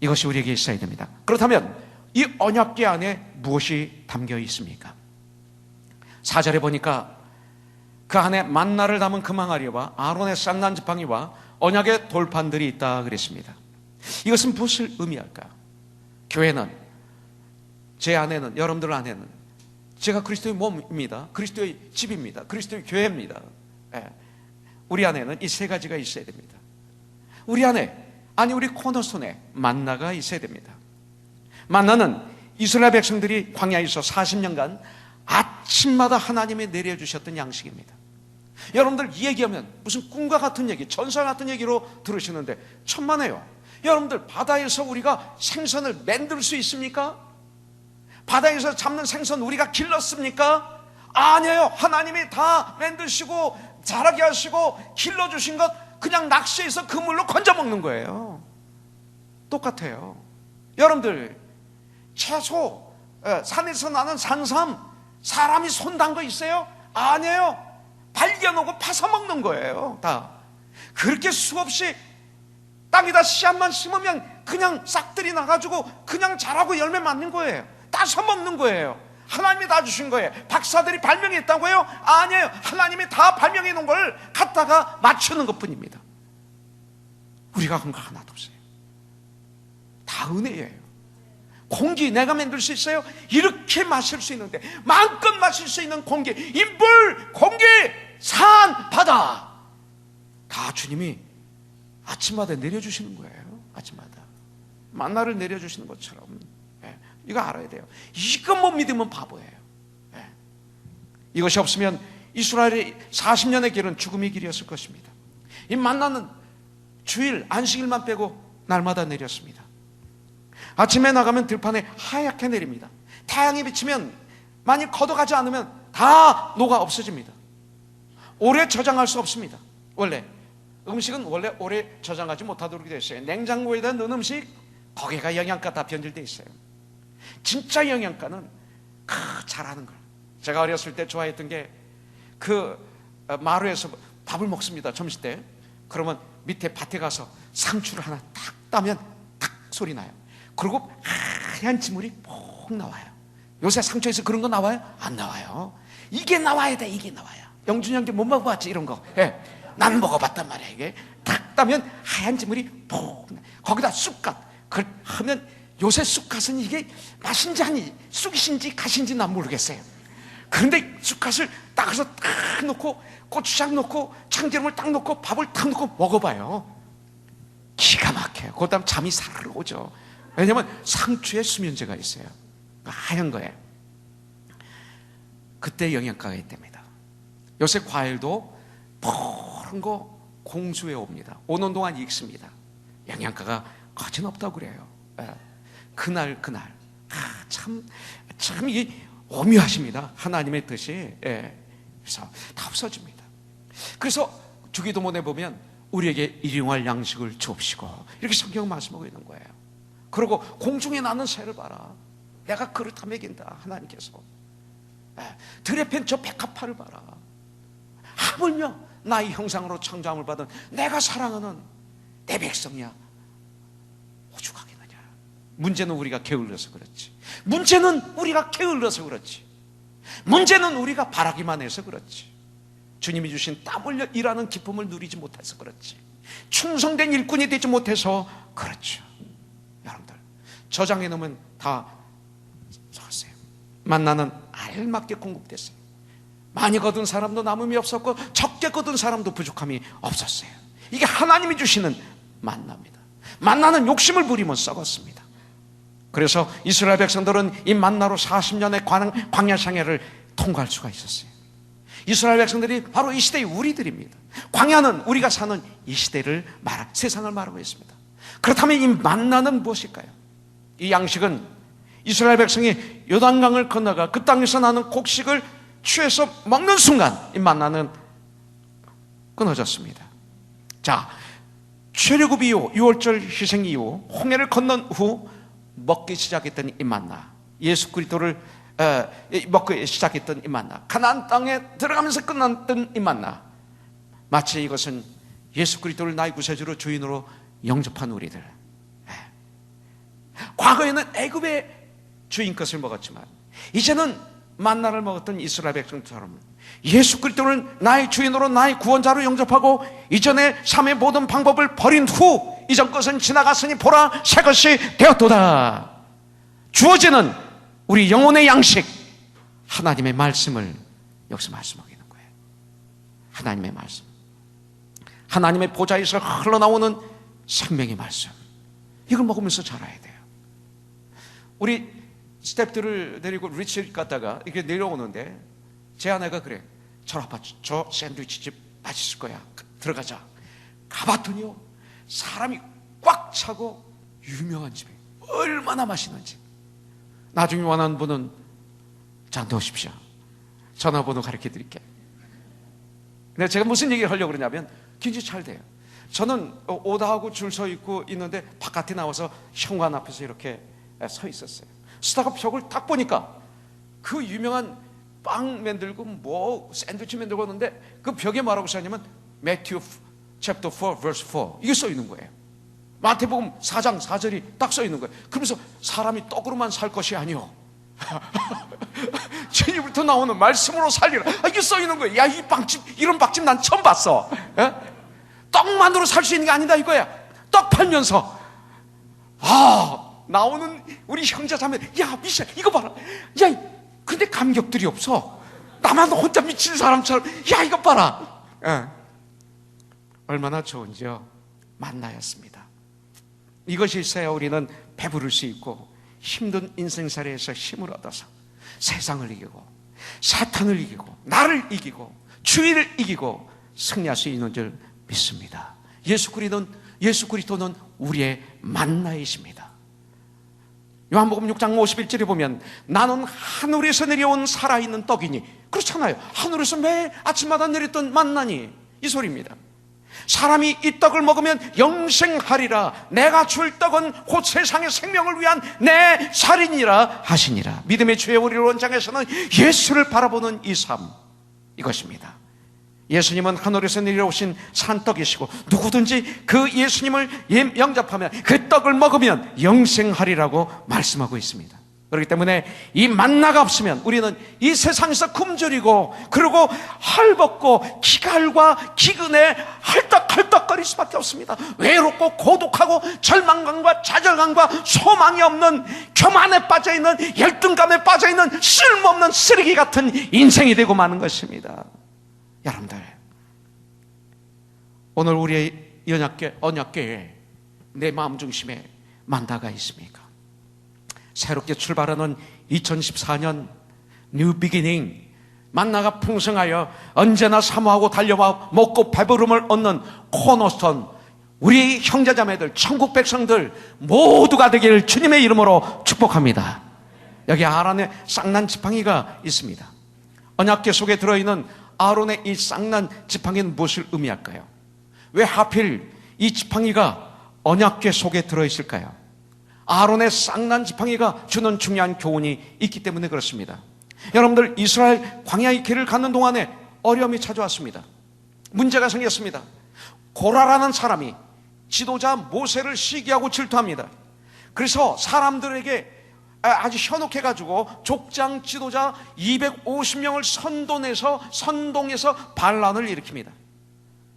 이것이 우리에게 있어야 됩니다. 그렇다면 이 언약궤 안에 무엇이 담겨 있습니까? 4절에 보니까 그 안에 만나를 담은 금항아리와 아론의 쌍난 지팡이와 언약의 돌판들이 있다 그랬습니다. 이것은 무엇을 의미할까요? 교회는, 제 안에는, 여러분들 안에는 제가 그리스도의 몸입니다. 그리스도의 집입니다. 그리스도의 교회입니다. 우리 안에는 이 세 가지가 있어야 됩니다. 우리 안에, 아니 우리 코너손에 만나가 있어야 됩니다. 만나는 이스라엘 백성들이 광야에서 40년간 아침마다 하나님이 내려주셨던 양식입니다. 여러분들 이 얘기하면 무슨 꿈과 같은 얘기, 전설 같은 얘기로 들으시는데 천만에요. 여러분들 바다에서 우리가 생선을 만들 수 있습니까? 바다에서 잡는 생선 우리가 길렀습니까? 아니에요. 하나님이 다 만드시고 자라게 하시고 길러주신 것 그냥 낚시해서 그물로 건져 먹는 거예요. 똑같아요. 여러분들 채소, 산에서 나는 산삼 사람이 손 단 거 있어요? 아니에요. 발견하고 파서 먹는 거예요. 다 그렇게 수없이 땅에다 씨앗만 심으면 그냥 싹들이 나가지고 그냥 자라고 열매 맺는 거예요. 따서 먹는 거예요. 하나님이 다 주신 거예요. 박사들이 발명했다고요? 아니에요. 하나님이 다 발명해 놓은 걸 갖다가 맞추는 것뿐입니다. 우리가 한 거 하나도 없어요. 다 은혜예요. 공기 내가 만들 수 있어요? 이렇게 마실 수 있는데, 마음껏 마실 수 있는 공기, 인물, 공기, 산, 바다 다 주님이 아침마다 내려주시는 거예요. 아침마다 만나를 내려주시는 것처럼. 이거 알아야 돼요. 이거 못 믿으면 바보예요. 이것이 없으면 이스라엘의 40년의 길은 죽음의 길이었을 것입니다. 이 만나는 주일 안식일만 빼고 날마다 내렸습니다. 아침에 나가면 들판에 하얗게 내립니다. 태양이 비치면 만약 걷어가지 않으면 다 녹아 없어집니다. 오래 저장할 수 없습니다. 원래 음식은 원래 오래 저장하지 못하도록 되어 있어요. 냉장고에다 넣은 음식 거기가 영양가 다 변질되어 있어요. 진짜 영양가는 잘하는 걸. 제가 어렸을 때 좋아했던 게 그 마루에서 밥을 먹습니다. 점심때. 그러면 밑에 밭에 가서 상추를 하나 딱 따면 탁 소리 나요. 그리고 하얀 지물이 폭 나와요. 요새 상추에서 그런 거 나와요? 안 나와요. 이게 나와야 돼. 이게 나와요. 영준이 형제 못 먹어봤지 이런 거. 나는 먹어봤단 말이야. 이게 탁 따면 하얀 지물이 폭 거기다 쑥갓 하면, 요새 쑥갓은 이게 맛인지 아니 쑥이신지 갓인지 난 모르겠어요. 그런데 쑥갓을 따서 딱 넣고 고추장 넣고 참기름을 딱 넣고 밥을 딱 넣고 먹어봐요. 기가 막혀요. 그 다음 잠이 사르르 오죠. 왜냐하면 상추에 수면제가 있어요. 하얀 거예요. 그때 영양가가 있답니다. 요새 과일도 푸른 거 공수해 옵니다. 오는 동안 익습니다. 영양가가 거진 없다고 그래요. 그날 참 이게 오묘하십니다. 하나님의 뜻이. 그래서 다 없어집니다. 그래서 주기도문에 보면 우리에게 일용할 양식을 주옵시고 이렇게 성경 말씀하고 있는 거예요. 그리고 공중에 나는 새를 봐라. 내가 그를 다 먹인다. 하나님께서. 들에 팬 저 백합화를 봐라. 하물며 나의 형상으로 창조함을 받은 내가 사랑하는 내 백성이야. 오죽하겠느냐. 문제는 우리가 게을러서 그렇지. 문제는 우리가 게을러서 그렇지. 문제는 우리가 바라기만 해서 그렇지. 주님이 주신 땀 흘려 일하는 기쁨을 누리지 못해서 그렇지. 충성된 일꾼이 되지 못해서 그렇죠. 여러분들 저장해 놓으면 다 적었어요. 만나는 알맞게 공급됐어요. 많이 거둔 사람도 남음이 없었고 적게 거둔 사람도 부족함이 없었어요. 이게 하나님이 주시는 만나입니다. 만나는 욕심을 부리면 썩었습니다. 그래서 이스라엘 백성들은 이 만나로 40년의 광야 생애를 통과할 수가 있었어요. 이스라엘 백성들이 바로 이 시대의 우리들입니다. 광야는 우리가 사는 이 시대를 세상을 말하고 있습니다. 그렇다면 이 만나는 무엇일까요? 이 양식은 이스라엘 백성이 요단강을 건너가 그 땅에서 나는 곡식을 취해서 먹는 순간 이 만나는 끊어졌습니다. 자, 출애굽 이후 6월절 희생 이후 홍해를 건넌 후 먹기 시작했던 이 만나, 예수 그리스도를 먹기 시작했던 이 만나, 가나안 땅에 들어가면서 끝났던 이 만나, 마치 이것은 예수 그리스도를 나의 구세주로 주인으로 영접한 우리들. 과거에는 애굽의 주인 것을 먹었지만 이제는 만나를 먹었던 이스라엘 백성처럼 예수 그리스도를 나의 주인으로 나의 구원자로 영접하고 이전의 삶의 모든 방법을 버린 후 이전 것은 지나갔으니 보라 새 것이 되었도다. 주어지는 우리 영혼의 양식, 하나님의 말씀을 여기서 말씀하고 있는 거예요. 하나님의 말씀, 하나님의 보좌에서 흘러나오는 생명의 말씀, 이걸 먹으면서 자라야 돼요. 우리 스태프들을 데리고 리트리트 갔다가 이렇게 내려오는데 제 아내가 그래, 저 아빠 저 샌드위치집 맛있을 거야, 들어가자. 가봤더니요, 사람이 꽉 차고 유명한 집이에요. 얼마나 맛있는 집. 나중에 원하는 분은 자 넣으십시오. 전화번호 가르쳐 드릴게요. 근데 제가 무슨 얘기를 하려고 그러냐면 굉장히 잘 돼요. 저는 오다하고 줄 서 있고 있는데 바깥에 나와서 현관 앞에서 이렇게 서 있었어요. 쓰다가 벽을 딱 보니까 그 유명한 빵 만들고 뭐 샌드위치 만들고 하는데 그 벽에 뭐라고 써있냐면 Matthew chapter 4 verse 4 이게 써 있는 거예요. 마태복음 4장 4절이 딱 써 있는 거예요. 그러면서 사람이 떡으로만 살 것이 아니오, 주님부터 나오는 말씀으로 살리라, 이게 써 있는 거예요. 야, 이 빵집, 이런 빵집 난 처음 봤어. 떡만으로 살 수 있는 게 아니다 이거야. 떡 팔면서 나오는 우리 형제 자매, 야 미션 이거 봐라, 야 근데 감격들이 없어. 나만 혼자 미친 사람처럼, 야 이거 봐라. 얼마나 좋은지요. 만나였습니다. 이것이 있어야 우리는 배부를 수 있고 힘든 인생살이에서 힘을 얻어서 세상을 이기고 사탄을 이기고 나를 이기고 주의를 이기고 승리할 수 있는 줄 믿습니다. 예수 그리스도는 우리의 만나이십니다. 요한복음 6장 51절에 보면 나는 하늘에서 내려온 살아있는 떡이니, 그렇잖아요. 하늘에서 매일 아침마다 내렸던 만나니, 이 소리입니다. 사람이 이 떡을 먹으면 영생하리라. 내가 줄 떡은 곧 세상의 생명을 위한 내 살이니라 하시니라. 믿음의 주의 우리 원장에서는 예수를 바라보는 이 삶, 이것입니다. 예수님은 하늘에서 내려오신 산떡이시고 누구든지 그 예수님을 영접하면, 그 떡을 먹으면 영생하리라고 말씀하고 있습니다. 그렇기 때문에 이 만나가 없으면 우리는 이 세상에서 굶주리고 그리고 헐벗고 기갈과 기근에 헐떡헐떡거릴 수밖에 없습니다. 외롭고 고독하고 절망감과 좌절감과 소망이 없는, 교만에 빠져있는, 열등감에 빠져있는 쓸모없는 쓰레기 같은 인생이 되고 마는 것입니다. 여러분들, 오늘 우리의 언약궤에 내 마음 중심에 만나가 있습니까? 새롭게 출발하는 2014년 뉴 비기닝, 만나가 풍성하여 언제나 사모하고 달려와 먹고 배부름을 얻는 코너스톤, 우리 형제자매들, 천국 백성들 모두가 되기를 주님의 이름으로 축복합니다. 여기 아론의 쌍난 지팡이가 있습니다. 언약궤 속에 들어있는 아론의 이 쌍난 지팡이는 무엇을 의미할까요? 왜 하필 이 지팡이가 언약궤 속에 들어있을까요? 아론의 쌍난 지팡이가 주는 중요한 교훈이 있기 때문에 그렇습니다. 여러분들, 이스라엘 광야의 길을 가는 동안에 어려움이 찾아왔습니다. 문제가 생겼습니다. 고라라는 사람이 지도자 모세를 시기하고 질투합니다. 그래서 사람들에게 아주 현혹해가지고 족장 지도자 250명을 선동해서 반란을 일으킵니다.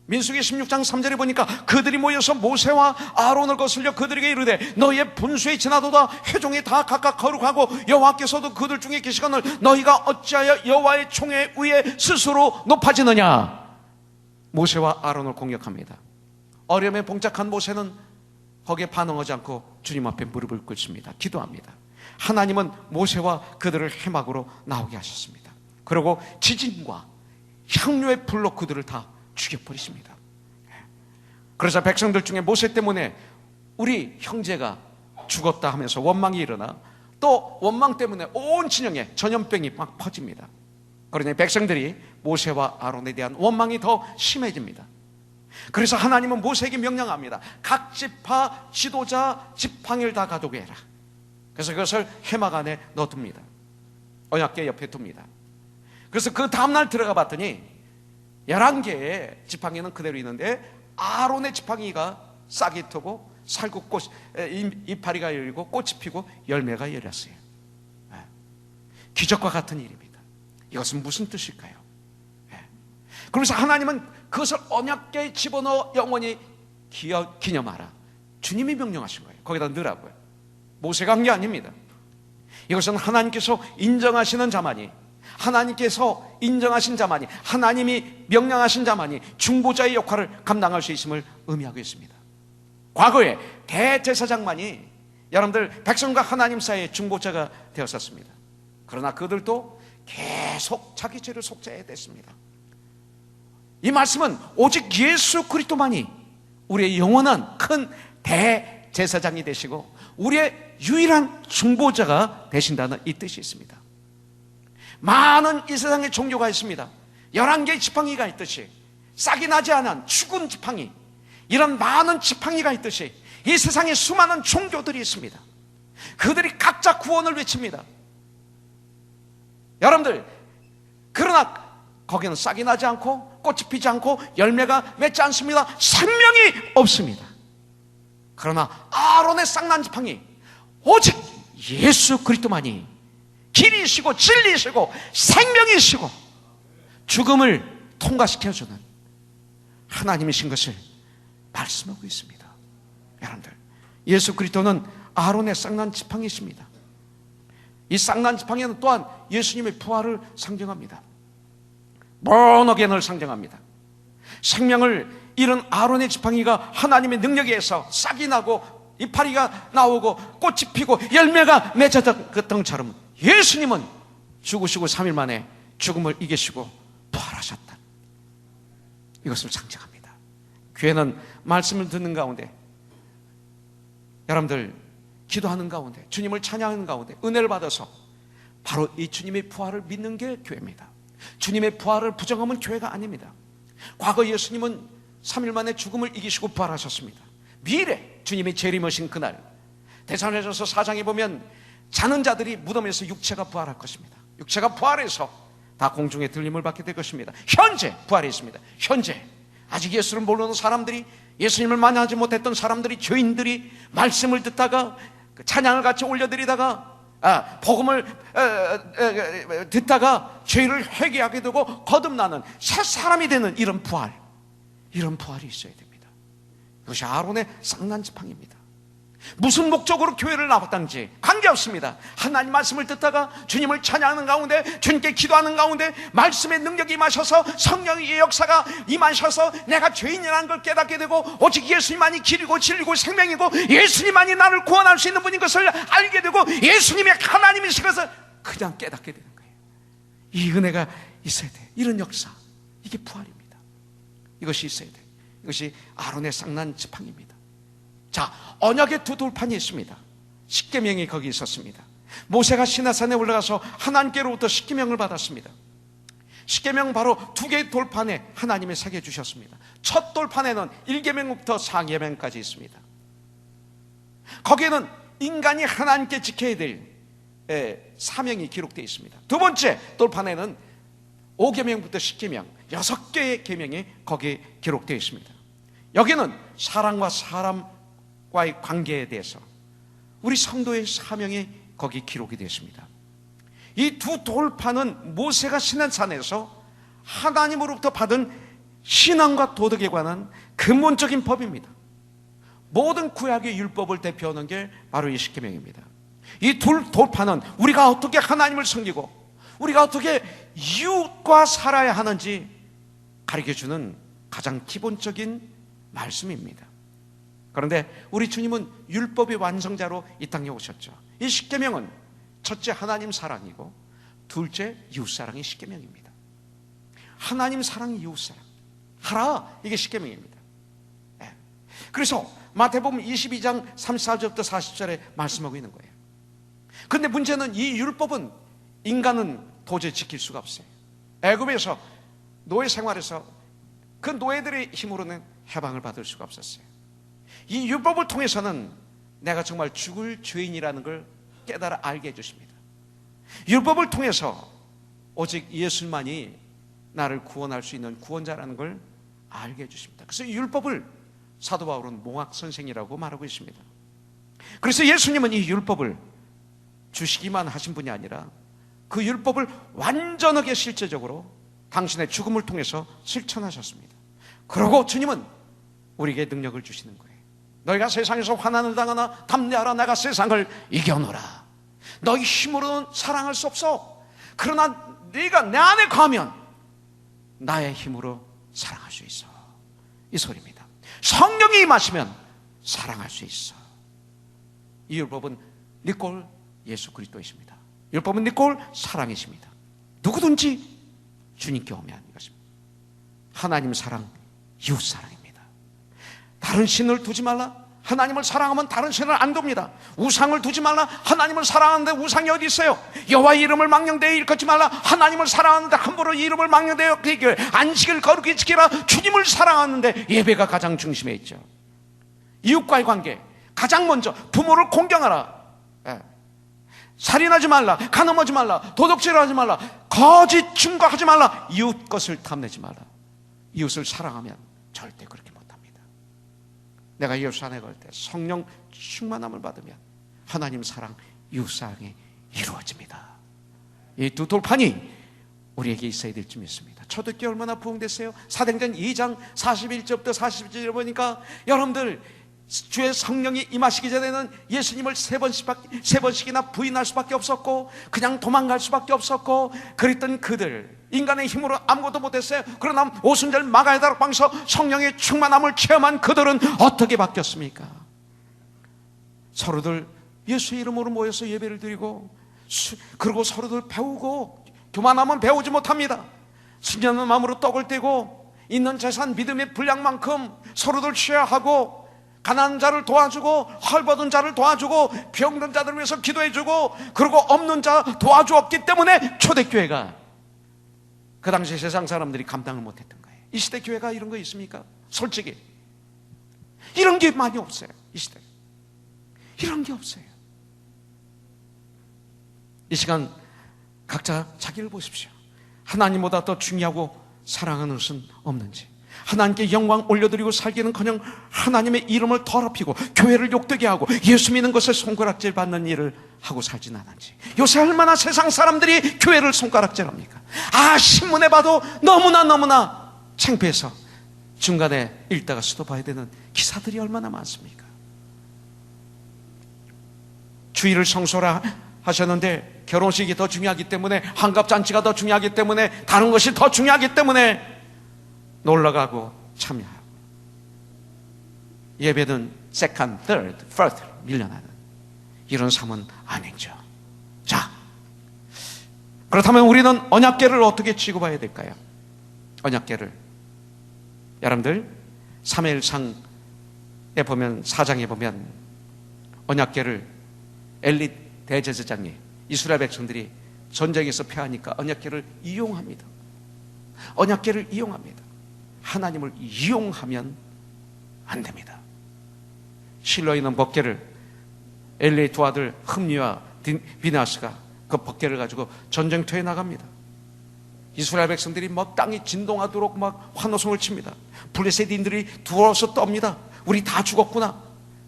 민수기 16장 3절에 보니까 그들이 모여서 모세와 아론을 거슬려 그들에게 이르되 너희의 분수에 지나도다 회종이 다 각각 거룩하고 여호와께서도 그들 중에 계시거늘 너희가 어찌하여 여호와의 총에 의해 스스로 높아지느냐. 모세와 아론을 공격합니다. 어려움에 봉착한 모세는 거기에 반응하지 않고 주님 앞에 무릎을 꿇습니다. 기도합니다. 하나님은 모세와 그들을 해막으로 나오게 하셨습니다. 그리고 지진과 향료의 불로 그들을 다 죽여버리십니다. 그래서 백성들 중에 모세 때문에 우리 형제가 죽었다 하면서 원망이 일어나 또 원망 때문에 온 진영에 전염병이 막 퍼집니다. 그러니 백성들이 모세와 아론에 대한 원망이 더 심해집니다. 그래서 하나님은 모세에게 명령합니다. 각 지파 지도자 지팡이를 다 가두게 해라. 그래서 그것을 해막 안에 넣어둡니다. 언약궤 옆에 둡니다. 그래서 그 다음날 들어가 봤더니 11개의 지팡이는 그대로 있는데 아론의 지팡이가 싹이 트고 살구꽃 이파리가 열리고 꽃이 피고 열매가 열렸어요. 기적과 같은 일입니다. 이것은 무슨 뜻일까요? 그러면서 하나님은 그것을 언약궤에 집어넣어 영원히 기념하라. 주님이 명령하신 거예요. 거기다 넣으라고요. 모세가 한 게 아닙니다. 이것은 하나님께서 인정하시는 자만이, 하나님께서 인정하신 자만이, 하나님이 명령하신 자만이 중보자의 역할을 감당할 수 있음을 의미하고 있습니다. 과거에 대제사장만이 여러분들 백성과 하나님 사이의 중보자가 되었었습니다. 그러나 그들도 계속 자기 죄를 속죄해야 됐습니다. 이 말씀은 오직 예수 그리스도만이 우리의 영원한 큰 대제사장이 되시고 우리의 유일한 중보자가 되신다는 이 뜻이 있습니다. 많은 이 세상에 종교가 있습니다. 11개의 지팡이가 있듯이, 싹이 나지 않은 죽은 지팡이, 이런 많은 지팡이가 있듯이 이 세상에 수많은 종교들이 있습니다. 그들이 각자 구원을 외칩니다. 여러분들, 그러나 거기는 싹이 나지 않고 꽃이 피지 않고 열매가 맺지 않습니다. 생명이 없습니다. 그러나 아론의 싹난 지팡이, 오직 예수 그리스도만이 길이시고 진리시고 생명이시고 죽음을 통과시켜주는 하나님이신 것을 말씀하고 있습니다. 여러분들, 예수 그리스도는 아론의 싹난 지팡이십니다. 이 싹난 지팡이는 또한 예수님의 부활을 상징합니다. born again을 상징합니다. 생명을 잃은 아론의 지팡이가 하나님의 능력에 의해서 싹이 나고 이파리가 나오고 꽃이 피고 열매가 맺었던 것처럼 예수님은 죽으시고 3일 만에 죽음을 이기시고 부활하셨다. 이것을 상징합니다. 교회는 말씀을 듣는 가운데, 여러분들 기도하는 가운데, 주님을 찬양하는 가운데 은혜를 받아서 바로 이 주님의 부활을 믿는 게 교회입니다. 주님의 부활을 부정하면 교회가 아닙니다. 과거 예수님은 3일 만에 죽음을 이기시고 부활하셨습니다. 미래 주님이 재림하신 그날 데살로니가서 4장에 보면 자는 자들이 무덤에서 육체가 부활할 것입니다. 육체가 부활해서 다 공중에 들림을 받게 될 것입니다. 현재 부활이 있습니다. 현재 아직 예수를 모르는 사람들이, 예수님을 만나지 못했던 사람들이, 죄인들이 말씀을 듣다가 찬양을 같이 올려드리다가 복음을 듣다가 죄를 회개하게 되고 거듭나는 새 사람이 되는 이런 부활이 있어야 됩니다. 이것이 아론의 쌍난 지팡이입니다. 무슨 목적으로 교회를 나왔던지 관계없습니다. 하나님 말씀을 듣다가 주님을 찬양하는 가운데, 주님께 기도하는 가운데 말씀의 능력이 임하셔서 성령의 역사가 임하셔서 내가 죄인이라는 걸 깨닫게 되고 오직 예수님만이 길이고 진리고 생명이고 예수님만이 나를 구원할 수 있는 분인 것을 알게 되고 예수님이 하나님이신 것을 그냥 깨닫게 되는 거예요. 이 은혜가 있어야 돼요. 이런 역사, 이게 부활입니다. 이것이 있어야 돼요. 이것이 아론의 쌍난 지팡이입니다. 자, 언약의 두 돌판이 있습니다. 십계명이 거기 있었습니다. 모세가 시내산에 올라가서 하나님께로부터 십계명을 받았습니다. 십계명 바로 두 개의 돌판에 하나님이 새겨 주셨습니다. 첫 돌판에는 1계명부터 4계명까지 있습니다. 거기에는 인간이 하나님께 지켜야 될 사명이 기록되어 있습니다. 두 번째 돌판에는 5계명부터 10계명 6개의 계명이 거기에 기록되어 있습니다. 여기는 사람과 사람과의 관계에 대해서 우리 성도의 사명이 거기 기록이 되어 있습니다. 이 두 돌판은 모세가 시내산에서 하나님으로부터 받은 신앙과 도덕에 관한 근본적인 법입니다. 모든 구약의 율법을 대표하는 게 바로 이 십계명입니다. 이 둘 돌파는 우리가 어떻게 하나님을 섬기고 우리가 어떻게 이웃과 살아야 하는지 가르쳐주는 가장 기본적인 말씀입니다. 그런데 우리 주님은 율법의 완성자로 이 땅에 오셨죠. 이 십계명은 첫째 하나님 사랑이고 둘째 이웃사랑이 십계명입니다. 하나님 사랑, 이웃사랑 하라, 이게 십계명입니다. 그래서 마태복음 22장 34절부터 40절에 말씀하고 있는 거예요. 그런데 문제는 이 율법은 인간은 도저히 지킬 수가 없어요. 애굽에서 노예 생활에서 그 노예들의 힘으로는 해방을 받을 수가 없었어요. 이 율법을 통해서는 내가 정말 죽을 죄인이라는 걸 깨달아 알게 해주십니다. 율법을 통해서 오직 예수만이 나를 구원할 수 있는 구원자라는 걸 알게 해주십니다. 그래서 이 율법을 사도 바울은 몽학선생이라고 말하고 있습니다. 그래서 예수님은 이 율법을 주시기만 하신 분이 아니라 그 율법을 완전하게 실제적으로 당신의 죽음을 통해서 실천하셨습니다. 그러고 주님은 우리에게 능력을 주시는 거예요. 너희가 세상에서 환난을 당하나 담대하라, 내가 세상을 이겨노라. 너희 힘으로는 사랑할 수 없어. 그러나 네가 내 안에 거하면 나의 힘으로 사랑할 수 있어. 이 소리입니다. 성령이 임하시면 사랑할 수 있어. 이 율법은 니꼴 예수 그리스도이십니다. 율법은 니꼴 사랑이십니다. 누구든지 주님께 오면 이것입니다. 하나님 사랑, 이웃 사랑입니다. 다른 신을 두지 말라. 하나님을 사랑하면 다른 신을 안 둡니다. 우상을 두지 말라. 하나님을 사랑하는데 우상이 어디 있어요? 여호와의 이름을 망령되어 일컫지 말라. 하나님을 사랑하는데 함부로 이름을 망령되어 안식을 거룩히 지키라. 주님을 사랑하는데 예배가 가장 중심에 있죠. 이웃과의 관계, 가장 먼저 부모를 공경하라. 살인하지 말라. 간음하지 말라. 도둑질하지 말라. 거짓 증거하지 말라. 이웃 것을 탐내지 말라. 이웃을 사랑하면 절대 그렇게 못합니다. 내가 예루살렘에 갈 때 성령 충만함을 받으면 하나님 사랑, 이웃 사랑이 이루어집니다. 이 두 돌판이 우리에게 있어야 될 줄 믿습니다. 초대교회 얼마나 부흥됐어요? 사도행전 2장 41절부터 40절을 보니까 여러분들 주의 성령이 임하시기 전에는 예수님을 세 번씩이나 부인할 수밖에 없었고 그냥 도망갈 수밖에 없었고 그랬던 그들, 인간의 힘으로 아무것도 못했어요. 그러나 오순절 마가의 다락방에서 성령의 충만함을 체험한 그들은 어떻게 바뀌었습니까? 서로들 예수의 이름으로 모여서 예배를 드리고 그리고 서로들 배우고, 교만하면 배우지 못합니다. 순전한 마음으로 떡을 떼고 있는 재산 믿음의 분량만큼 서로들 취하하고 가난한 자를 도와주고 헐벗은 자를 도와주고 병든 자들을 위해서 기도해주고 그리고 없는 자 도와주었기 때문에 초대교회가 그 당시 세상 사람들이 감당을 못했던 거예요. 이 시대 교회가 이런 거 있습니까? 솔직히 이런 게 많이 없어요. 이 시대 이런 게 없어요. 이 시간 각자 자기를 보십시오. 하나님보다 더 중요하고 사랑하는 것은 없는지, 하나님께 영광 올려드리고 살기는커녕 하나님의 이름을 더럽히고 교회를 욕되게 하고 예수 믿는 것에 손가락질 받는 일을 하고 살진 않은지. 요새 얼마나 세상 사람들이 교회를 손가락질합니까? 신문에 봐도 너무나 창피해서 중간에 읽다가 스톱해야 되는 기사들이 얼마나 많습니까? 주일을 성소라 하셨는데 결혼식이 더 중요하기 때문에, 환갑잔치가 더 중요하기 때문에, 다른 것이 더 중요하기 때문에 놀러가고 참여하고, 예배는 second, third, fourth 밀려나는 이런 삶은 아니죠. 자, 그렇다면 우리는 언약궤를 어떻게 취급해야 될까요? 언약궤를 여러분들 사무엘상에 보면, 4장에 보면 언약궤를 엘리 대제사장이 이스라엘 백성들이 전쟁에서 패하니까 언약궤를 이용합니다. 언약궤를 이용합니다. 하나님을 이용하면 안 됩니다. 실로에 있는 법궤를 엘리의 두 아들 흠니와 비나스가 그 법궤를 가지고 전쟁터에 나갑니다. 이스라엘 백성들이 막 땅이 진동하도록 막 환호성을 칩니다. 블레셋인들이 두어서 떱니다. 우리 다 죽었구나.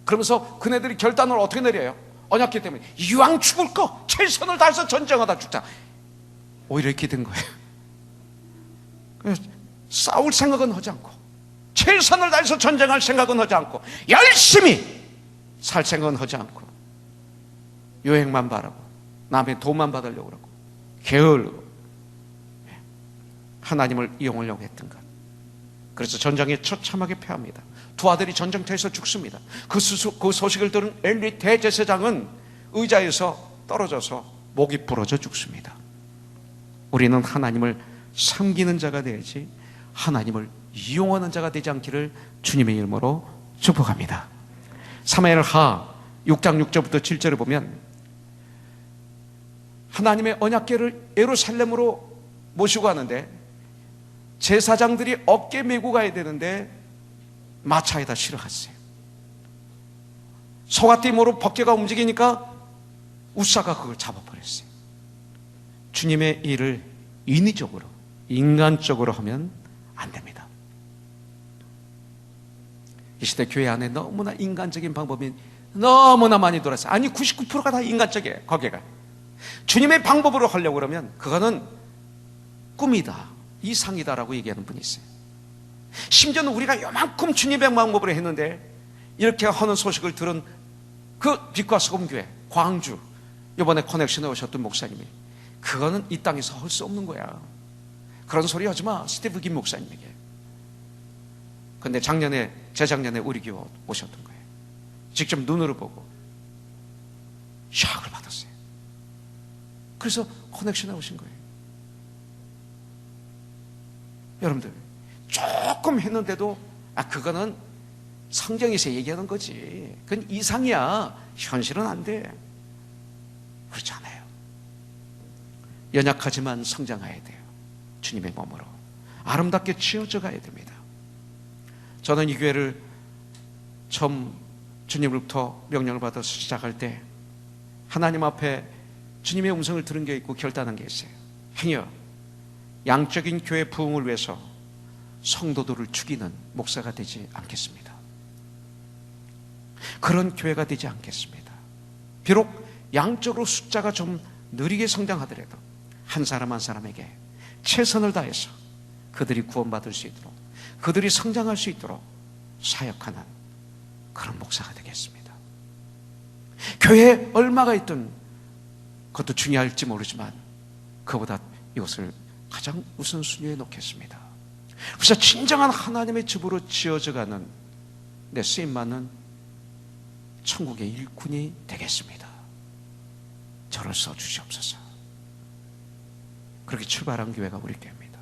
그러면서 그네들이 결단을 어떻게 내려요? 언약궤 때문에 이왕 죽을 거 최선을 다해서 전쟁하다 죽자. 오히려 이렇게 된 거예요. 싸울 생각은 하지 않고, 최선을 다해서 전쟁할 생각은 하지 않고, 열심히 살 생각은 하지 않고, 유행만 바라고 남의 돈만 받으려고 그러고 게을르고 하나님을 이용하려고 했던 것. 그래서 전장에 처참하게 패합니다. 두 아들이 전쟁터에서 죽습니다. 그 소식을 들은 엘리 대제사장은 의자에서 떨어져서 목이 부러져 죽습니다. 우리는 하나님을 섬기는 자가 되야지 하나님을 이용하는 자가 되지 않기를 주님의 이름으로 축복합니다. 사무엘하 6장 6절부터 7절을 보면 하나님의 언약궤를 예루살렘으로 모시고 가는데 제사장들이 어깨 메고 가야 되는데 마차에다 실어 갔어요. 소가띠모로 법궤가 움직이니까 우사가 그걸 잡아버렸어요. 주님의 일을 인위적으로, 인간적으로 하면 안 됩니다. 이 시대 교회 안에 너무나 인간적인 방법이 너무나 많이 돌았어요. 아니 99%가 다 인간적이에요. 거기가 주님의 방법으로 하려고 그러면 그거는 꿈이다, 이상이다라고 얘기하는 분이 있어요. 심지어는 우리가 요만큼 주님의 방법으로 했는데 이렇게 하는 소식을 들은 그 빛과 소금 교회 광주 이번에 커넥션에 오셨던 목사님이 그거는 이 땅에서 할 수 없는 거야, 그런 소리 하지 마, 스티브 김 목사님에게. 근데 재작년에 우리 교회 오셨던 거예요. 직접 눈으로 보고 샥을 받았어요. 그래서 커넥션에 오신 거예요. 여러분들 조금 했는데도 그거는 성경에서 얘기하는 거지, 그건 이상이야, 현실은 안 돼. 그렇지 않아요. 연약하지만 성장해야 돼요. 주님의 몸으로 아름답게 지어져 가야 됩니다. 저는 이 교회를 처음 주님으로부터 명령을 받아서 시작할 때 하나님 앞에 주님의 음성을 들은 게 있고 결단한 게 있어요. 행여 양적인 교회 부흥을 위해서 성도들을 죽이는 목사가 되지 않겠습니다. 그런 교회가 되지 않겠습니다. 비록 양적으로 숫자가 좀 느리게 성장하더라도 한 사람 한 사람에게 최선을 다해서 그들이 구원받을 수 있도록, 그들이 성장할 수 있도록 사역하는 그런 목사가 되겠습니다. 교회에 얼마가 있든 그것도 중요할지 모르지만 그보다 이것을 가장 우선순위에 놓겠습니다. 그래서 진정한 하나님의 집으로 지어져가는 내 쓰임받는 천국의 일꾼이 되겠습니다. 저를 써주시옵소서. 그렇게 출발한 교회가 우리 교회입니다.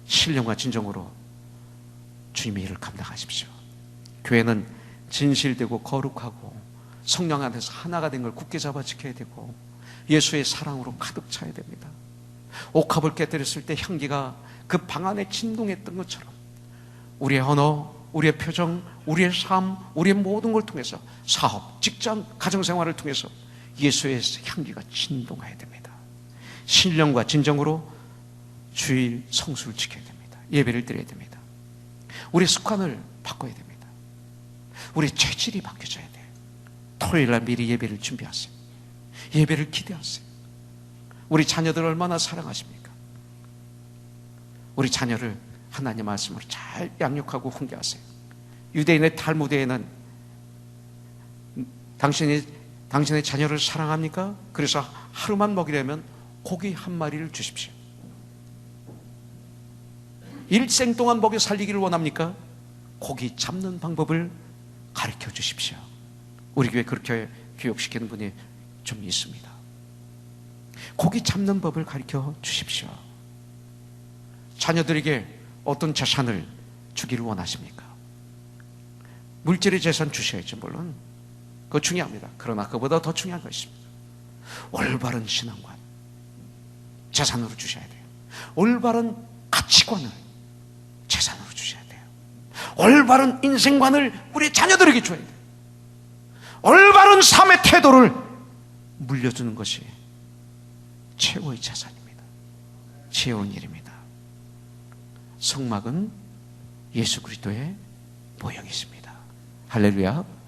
신령과 진정으로 주님의 일을 감당하십시오. 교회는 진실되고 거룩하고 성령 안에서 하나가 된 걸 굳게 잡아 지켜야 되고 예수의 사랑으로 가득 차야 됩니다. 옥합을 깨뜨렸을 때 향기가 그 방 안에 진동했던 것처럼 우리의 언어, 우리의 표정, 우리의 삶, 우리의 모든 걸 통해서 사업, 직장, 가정생활을 통해서 예수의 향기가 진동해야 됩니다. 신령과 진정으로 주일 성수를 지켜야 됩니다. 예배를 드려야 됩니다. 우리의 습관을 바꿔야 됩니다. 우리의 체질이 바뀌어져야 돼요. 토요일날 미리 예배를 준비하세요. 예배를 기대하세요. 우리 자녀들을 얼마나 사랑하십니까? 우리 자녀를 하나님 말씀으로 잘 양육하고 훈계하세요. 유대인의 탈무드에는 당신의 자녀를 사랑합니까? 그래서 하루만 먹이려면 고기 한 마리를 주십시오. 일생 동안 먹여 살리기를 원합니까? 고기 잡는 방법을 가르쳐 주십시오. 우리 교회 그렇게 교육시키는 분이 좀 있습니다. 고기 잡는 법을 가르쳐 주십시오. 자녀들에게 어떤 재산을 주기를 원하십니까? 물질의 재산 주셔야죠. 물론 그거 중요합니다. 그러나 그보다 더 중요한 것입니다. 올바른 신앙관, 재산으로 주셔야 돼요. 올바른 가치관을 재산으로 주셔야 돼요. 올바른 인생관을 우리 자녀들에게 줘야 돼요. 올바른 삶의 태도를 물려주는 것이 최고의 재산입니다. 지혜로운 일입니다. 성막은 예수 그리스도의 모형이십니다. 할렐루야.